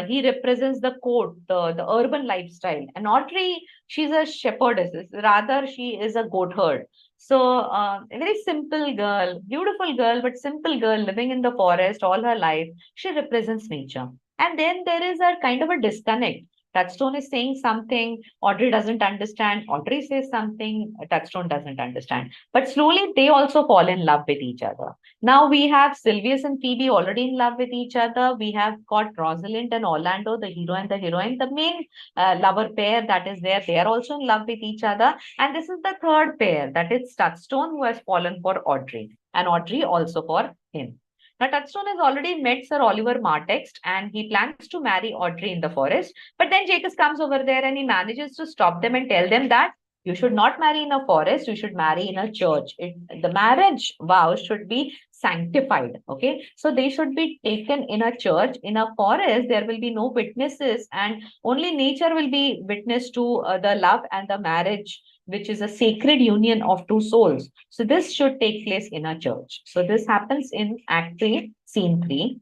he represents the court, the urban lifestyle. And Audrey, she's a shepherdess. Rather, she is a goat herd. So a very simple girl, beautiful girl, but simple girl living in the forest all her life. She represents nature. And then there is a kind of a disconnect. Touchstone is saying something, Audrey doesn't understand. Audrey says something, Touchstone doesn't understand. But slowly they also fall in love with each other. Now we have Sylvius and Phoebe already in love with each other. We have got Rosalind and Orlando, the hero and the heroine, the main lover pair that is there. They are also in love with each other. And this is the third pair, that is Touchstone, who has fallen for Audrey, and Audrey also for him. Now, Touchstone has already met Sir Oliver Martext and he plans to marry Audrey in the forest. But then Jacobs comes over there and he manages to stop them and tell them that you should not marry in a forest, you should marry in a church. The marriage vows should be sanctified. Okay, so they should be taken in a church. In a forest, there will be no witnesses and only nature will be witness to the love and the marriage, which is a sacred union of two souls. So this should take place in a church. So this happens in Act 3, Scene 3.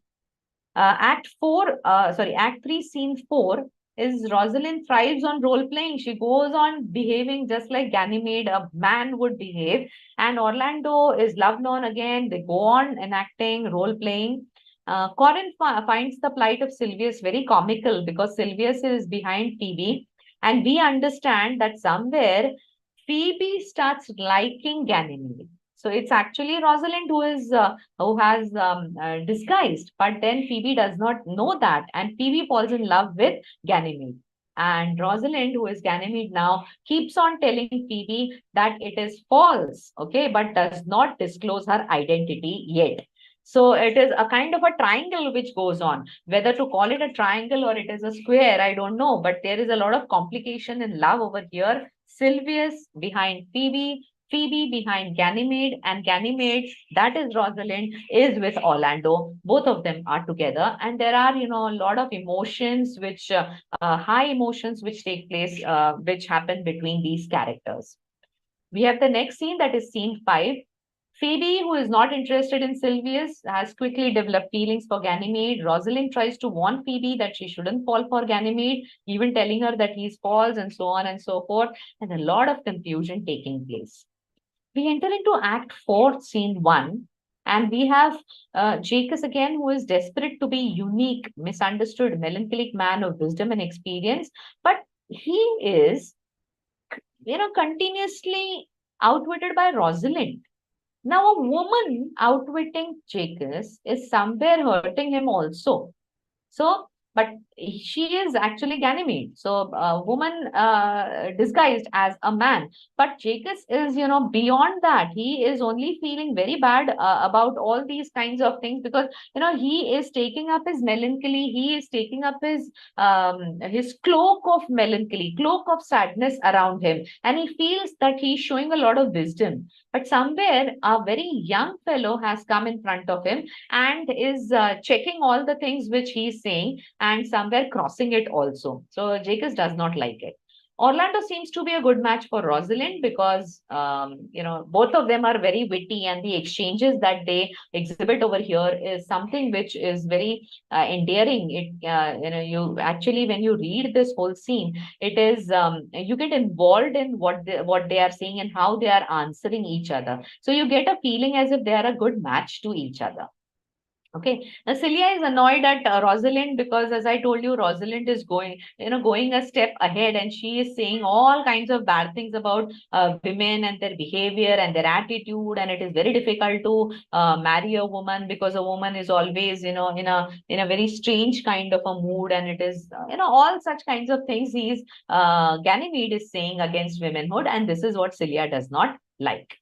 Act 3, Scene 4, is Rosalind thrives on role playing. She goes on behaving just like Ganymede, a man would behave. And Orlando is loved on again. They go on enacting role playing. Corin finds the plight of Sylvius very comical because Sylvius is behind Phoebe. And we understand that somewhere Phoebe starts liking Ganymede. So it's actually Rosalind who has disguised, but then Phoebe does not know that, and Phoebe falls in love with Ganymede. And Rosalind, who is Ganymede now, keeps on telling Phoebe that it is false, okay, but does not disclose her identity yet. So it is a kind of a triangle which goes on. Whether to call it a triangle or it is a square, I don't know. But there is a lot of complication in love over here. Sylvius behind Phoebe, Phoebe behind Ganymede, and Ganymede, that is Rosalind, is with Orlando. Both of them are together, and there are, a lot of emotions high emotions which take place, which happen between these characters. We have the next scene, that is scene 5. Phoebe, who is not interested in Sylvius, has quickly developed feelings for Ganymede. Rosalind tries to warn Phoebe that she shouldn't fall for Ganymede, even telling her that he's false and so on and so forth, and a lot of confusion taking place. We enter into Act 4, Scene 1, and we have Jacques again, who is desperate to be unique, misunderstood, melancholic man of wisdom and experience, but he is, continuously outwitted by Rosalind. Now, a woman outwitting Jacques is somewhere hurting him also. So, but she is actually Ganymede. So, a woman disguised as a man. But Jacques is, beyond that. He is only feeling very bad about all these kinds of things because, he is taking up his melancholy. He is taking up his cloak of melancholy, cloak of sadness around him. And he feels that he's showing a lot of wisdom. But somewhere, a very young fellow has come in front of him and is checking all the things which he's saying and somewhere crossing it also. So Jacques does not like it. Orlando seems to be a good match for Rosalind because both of them are very witty, and the exchanges that they exhibit over here is something which is very endearing. You actually, when you read this whole scene, it is you get involved in what they are saying and how they are answering each other. So you get a feeling as if they are a good match to each other. Okay. Now Celia is annoyed at Rosalind because, as I told you, Rosalind is going a step ahead, and she is saying all kinds of bad things about women and their behavior and their attitude. And it is very difficult to marry a woman because a woman is always, in a very strange kind of a mood, and it is, all such kinds of things. Ganymede is saying against womanhood, and this is what Celia does not like.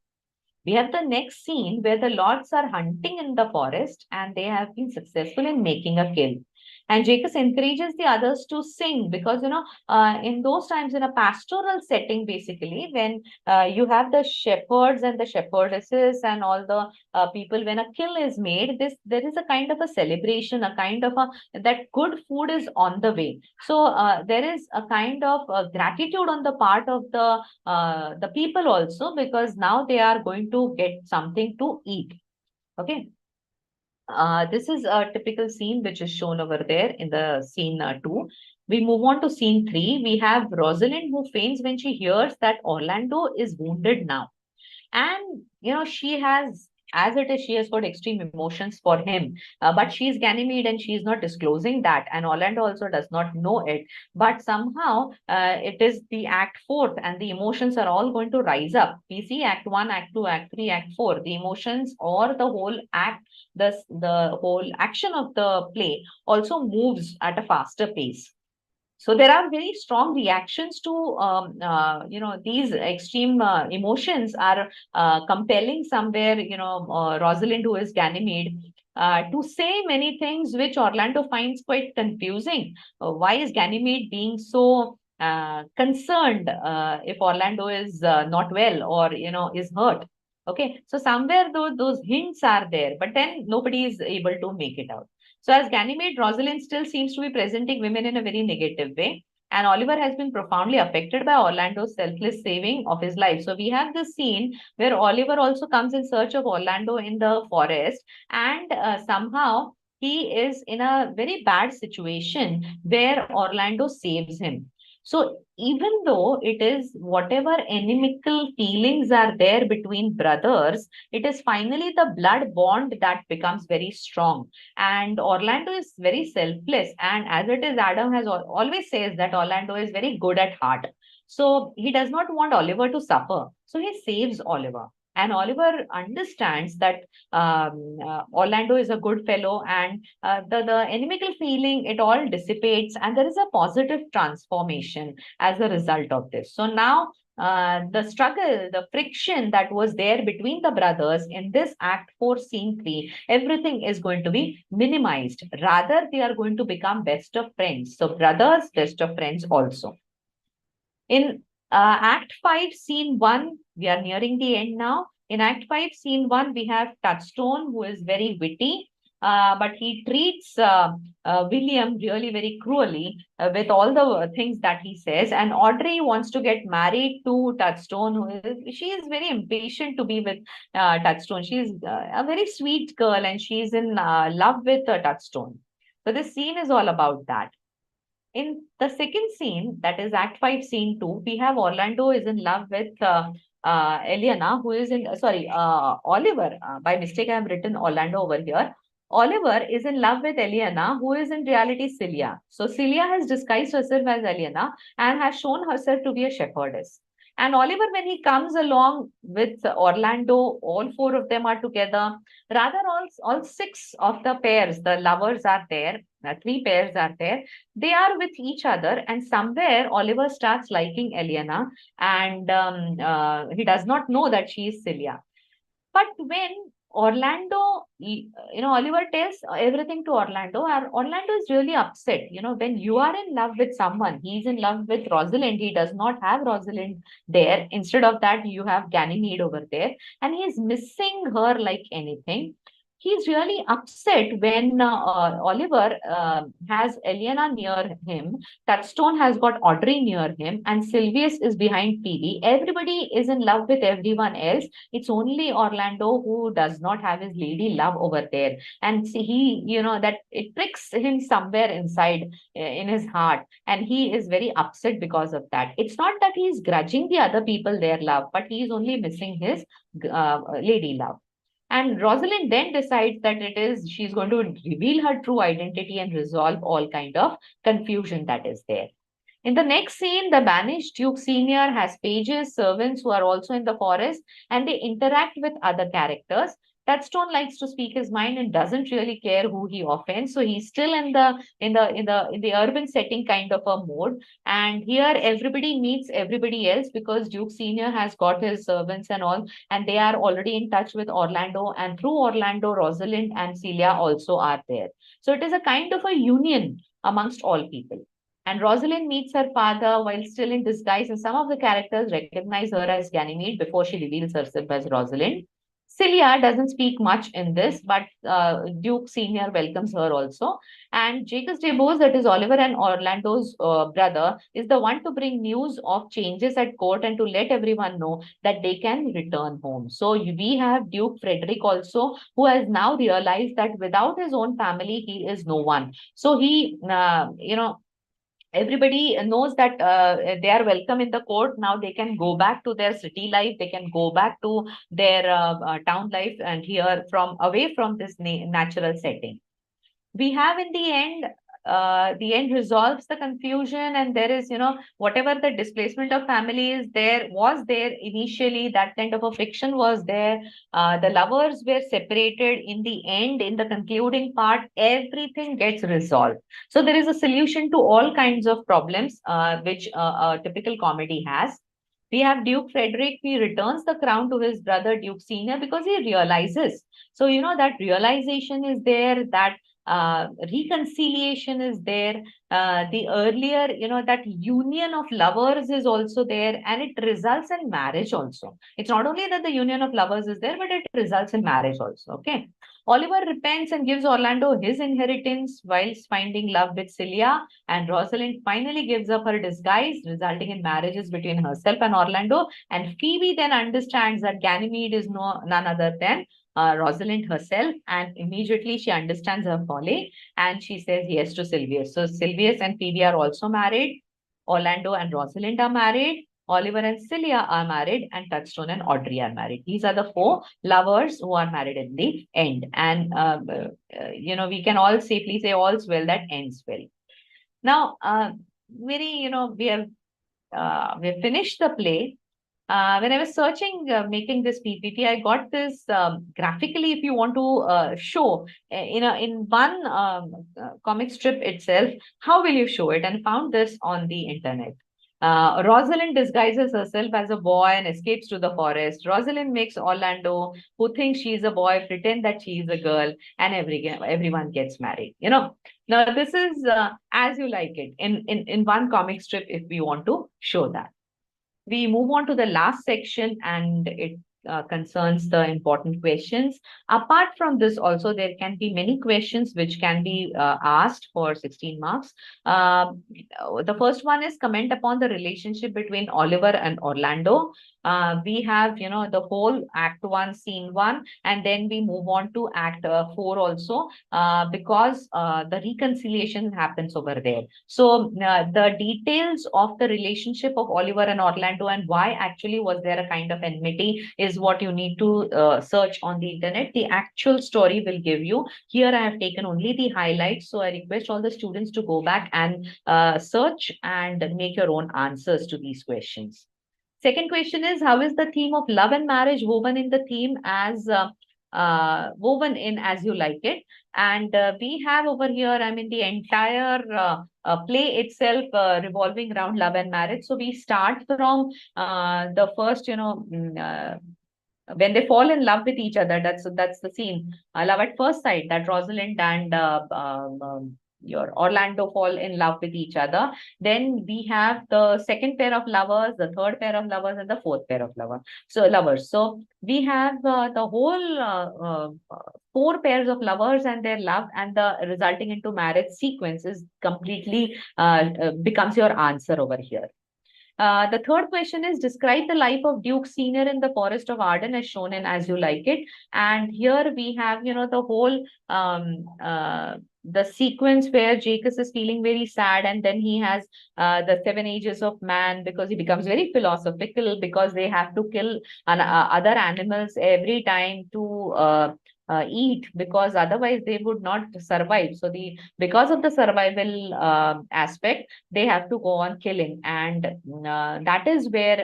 We have the next scene where the lords are hunting in the forest and they have been successful in making a kill. And Jacques encourages the others to sing because, in those times, in a pastoral setting, basically, when you have the shepherds and the shepherdesses and all the people, when a kill is made, there is a kind of a celebration, a kind of that good food is on the way. So there is a kind of gratitude on the part of the people also, because now they are going to get something to eat. Okay. This is a typical scene which is shown over there in the scene 2. We move on to scene 3. We have Rosalind, who faints when she hears that Orlando is wounded now. And, as it is, she has got extreme emotions for him. But she's Ganymede and she's not disclosing that. And Orlando also does not know it. But somehow it is the Act 4th, and the emotions are all going to rise up. We see Act 1, Act 2, Act 3, Act 4. The emotions or the whole act, the whole action of the play also moves at a faster pace. So there are very strong reactions to, these extreme emotions are compelling somewhere, Rosalind, who is Ganymede, to say many things which Orlando finds quite confusing. Why is Ganymede being so concerned if Orlando is not well or, is hurt? Okay, so somewhere those hints are there, but then nobody is able to make it out. So as Ganymede, Rosalind still seems to be presenting women in a very negative way. And Oliver has been profoundly affected by Orlando's selfless saving of his life. So we have this scene where Oliver also comes in search of Orlando in the forest, and somehow he is in a very bad situation where Orlando saves him. So even though it is whatever inimical feelings are there between brothers, it is finally the blood bond that becomes very strong. And Orlando is very selfless. And as it is, Adam has always says that Orlando is very good at heart. So he does not want Oliver to suffer. So he saves Oliver. And Oliver understands that Orlando is a good fellow, and the inimical feeling, it all dissipates, and there is a positive transformation as a result of this. So now the struggle, the friction that was there between the brothers in this Act 4, Scene 3, everything is going to be minimized. Rather, they are going to become best of friends. So, brothers, best of friends also. In Act 5, Scene 1, we are nearing the end now. In Act 5, Scene 1, we have Touchstone, who is very witty, but he treats William really very cruelly with all the things that he says. And Audrey wants to get married to Touchstone. She is very impatient to be with Touchstone. She is a very sweet girl, and she is in love with Touchstone. So this scene is all about that. In the second scene, that is Act 5, Scene 2, we have Orlando is in love with Eliana, who is in, Oliver. By mistake, I have written Orlando over here. Oliver is in love with Eliana, who is in reality Celia. So Celia has disguised herself as Eliana and has shown herself to be a shepherdess. And Oliver, when he comes along with Orlando, all four of them are together. Rather, all six of the pairs, the lovers are there. Three pairs are there. They are with each other, and somewhere Oliver starts liking Eliana, and he does not know that she is Celia. But when Orlando, Oliver tells everything to Orlando, and Orlando is really upset. When you are in love with someone, he's in love with Rosalind. He does not have Rosalind there. Instead of that, you have Ganymede over there, and he's missing her like anything. He's really upset when Oliver has Eliana near him. Touchstone has got Audrey near him, and Sylvius is behind Phoebe. Everybody is in love with everyone else. It's only Orlando who does not have his lady love over there. And see, that it pricks him somewhere inside in his heart. And he is very upset because of that. It's not that he's grudging the other people their love, but he's only missing his lady love. And Rosalind then decides that she's going to reveal her true identity and resolve all kind of confusion that is there. In the next scene, the banished Duke Senior has pages, servants who are also in the forest, and they interact with other characters. Touchstone likes to speak his mind and doesn't really care who he offends. So he's still in the urban setting kind of a mode. And here everybody meets everybody else because Duke Senior has got his servants and all, and they are already in touch with Orlando. And through Orlando, Rosalind and Celia also are there. So it is a kind of a union amongst all people. And Rosalind meets her father while still in disguise, and some of the characters recognize her as Ganymede before she reveals herself as Rosalind. Celia doesn't speak much in this, but Duke Senior welcomes her also. And Jacques Debose, that is Oliver and Orlando's brother, is the one to bring news of changes at court and to let everyone know that they can return home. So we have Duke Frederick also, who has now realized that without his own family, he is no one. So everybody knows that they are welcome in the court. Now they can go back to their city life. They can go back to their town life and hear from away from this natural setting. We have in the end resolves the confusion, and there is, whatever the displacement of family was there initially, that kind of a friction was there. The lovers were separated. In the end, in the concluding part, everything gets resolved. So there is a solution to all kinds of problems, which a typical comedy has. We have Duke Frederick. He returns the crown to his brother Duke Senior because he realizes. So, that realization is there, that reconciliation is there, The earlier, that union of lovers is also there, and it results in marriage also. It's not only that the union of lovers is there, but it results in marriage also. Okay. Oliver repents and gives Orlando his inheritance whilst finding love with Celia, and Rosalind finally gives up her disguise, resulting in marriages between herself and Orlando. And Phoebe then understands that Ganymede is none other than Rosalind herself, and immediately she understands her folly and she says yes to Sylvius. So Sylvius and Phoebe are also married. Orlando and Rosalind are married. Oliver and Celia are married, and Touchstone and Audrey are married. These are the four lovers who are married in the end. And, we can all safely say all's well that ends well. Now, we've finished the play. When I was searching, making this PPT, I got this graphically. If you want to show in one comic strip itself, how will you show it? And found this on the internet. Rosalind disguises herself as a boy and escapes to the forest. Rosalind makes Orlando, who thinks she is a boy, pretend that she is a girl, and everyone gets married. Now this is as you like it in one comic strip. If we want to show that. We move on to the last section, and it concerns the important questions. Apart from this, also, there can be many questions which can be asked for 16 marks. The first one is comment upon the relationship between Oliver and Orlando. We have, the whole Act 1, Scene 1, and then we move on to Act 4 also, because the reconciliation happens over there. So the details of the relationship of Oliver and Orlando and why actually was there a kind of enmity is what you need to search on the internet. The actual story will give you. Here I have taken only the highlights, so I request all the students to go back and search and make your own answers to these questions. Second question is, how is the theme of love and marriage woven in the theme as woven in as you like it? And we have over here, the entire play itself revolving around love and marriage. So we start from the first, when they fall in love with each other. That's the scene. Love at first sight, that Rosalind and your Orlando fall in love with each other. Then we have the second pair of lovers, the third pair of lovers, and the fourth pair of lovers. So we have the whole four pairs of lovers and their love, and the resulting into marriage sequence is completely becomes your answer over here. The third question is, describe the life of Duke Senior in the Forest of Arden as shown in As You Like It. And here we have, the whole the sequence where Jacques is feeling very sad, and then he has the 7 ages of man, because he becomes very philosophical, because they have to kill other animals every time to eat, because otherwise they would not survive. So because of the survival aspect, they have to go on killing, and that is where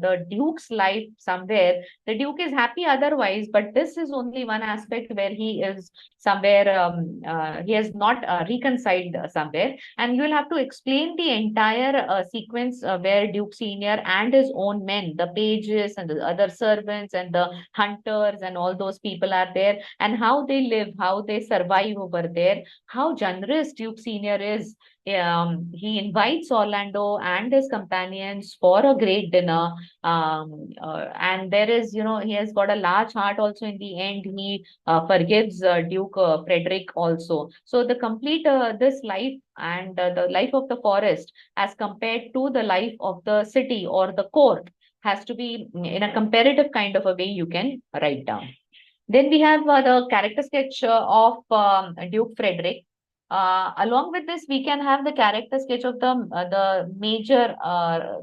the Duke's life, somewhere the Duke is happy otherwise, but this is only one aspect where he is somewhere he has not reconciled somewhere, and you will have to explain the entire sequence where Duke Senior and his own men, the pages and the other servants and the hunters and all those people are there, and how they live, how they survive over there, how generous Duke Senior is. He invites Orlando and his companions for a great dinner. And there is, he has got a large heart also in the end. He forgives Duke Frederick also. So the complete this life and the life of the forest as compared to the life of the city or the court has to be in a comparative kind of a way you can write down. Then we have the character sketch of Duke Frederick. Along with this, we can have the character sketch of the major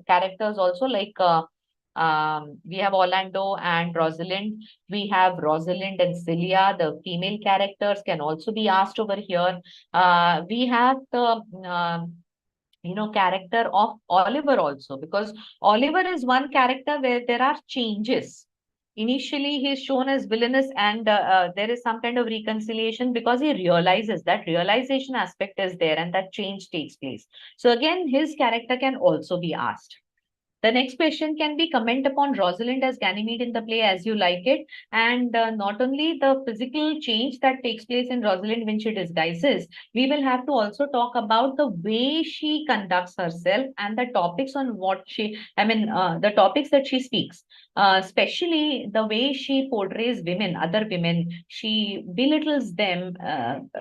characters also, like we have Orlando and Rosalind. We have Rosalind and Celia. The female characters can also be asked over here. We have the character of Oliver also, because Oliver is one character where there are changes. Initially, he is shown as villainous, and there is some kind of reconciliation because he realizes that realization aspect is there and that change takes place. So again, his character can also be asked. The next question can be comment upon Rosalind as Ganymede in the play as you like it. And not only the physical change that takes place in Rosalind when she disguises, we will have to also talk about the way she conducts herself and the topics on what the topics that she speaks. Especially the way she portrays women, other women, she belittles them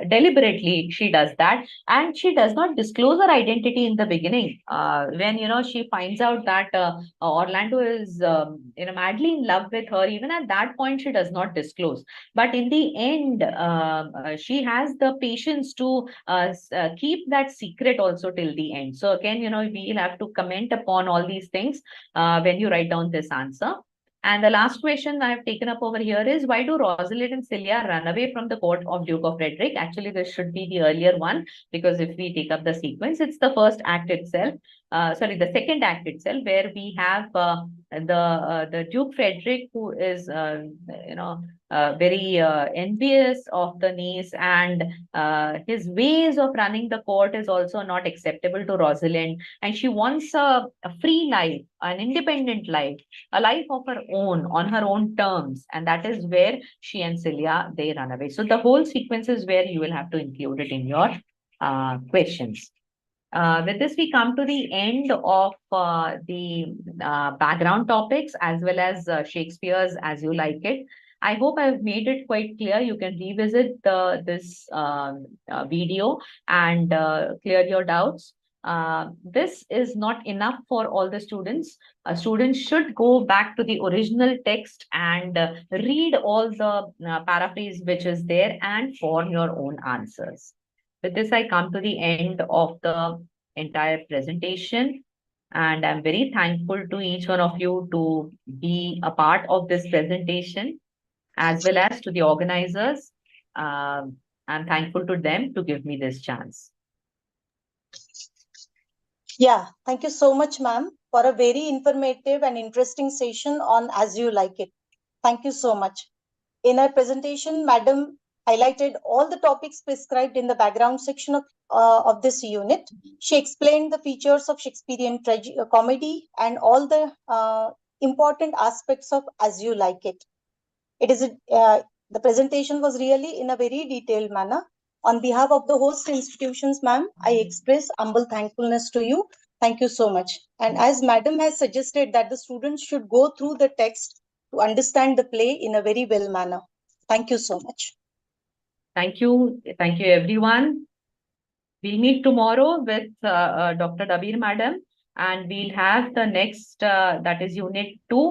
deliberately. She does that, and she does not disclose her identity in the beginning. When she finds out that Orlando is madly in love with her, even at that point she does not disclose. But in the end, she has the patience to keep that secret also till the end. So again, we'll have to comment upon all these things when you write down this answer. And the last question I have taken up over here is, why do Rosalind and Celia run away from the court of Duke of Frederick? Actually, this should be the earlier one, because if we take up the sequence, it's the first act itself. The second act itself, where we have the Duke Frederick, who is very envious of the niece, and his ways of running the court is also not acceptable to Rosalind, and she wants a free life, an independent life, a life of her own, on her own terms, and that is where she and Celia, they run away. So the whole sequence is where you will have to include it in your questions. With this, we come to the end of the background topics as well as Shakespeare's As You Like It. I hope I've made it quite clear. You can revisit this video and clear your doubts. This is not enough for all the students. Students should go back to the original text and read all the paraphrase which is there and form your own answers. With this, I come to the end of the entire presentation, and I'm very thankful to each one of you to be a part of this presentation, as well as to the organizers. I'm thankful to them to give me this chance. Yeah, thank you so much, ma'am, for a very informative and interesting session on As You Like It. Thank you so much. In her presentation, Madam highlighted all the topics prescribed in the background section of this unit. She explained the features of Shakespearean comedy and all the important aspects of As You Like It. The presentation was really in a very detailed manner. On behalf of the host institutions, ma'am, I express humble thankfulness to you. Thank you so much. And as Madam has suggested that the students should go through the text to understand the play in a very well manner. Thank you so much. Thank you. Thank you, everyone. We'll meet tomorrow with Dr. Dabir Madam, and we'll have the next, that is Unit 2.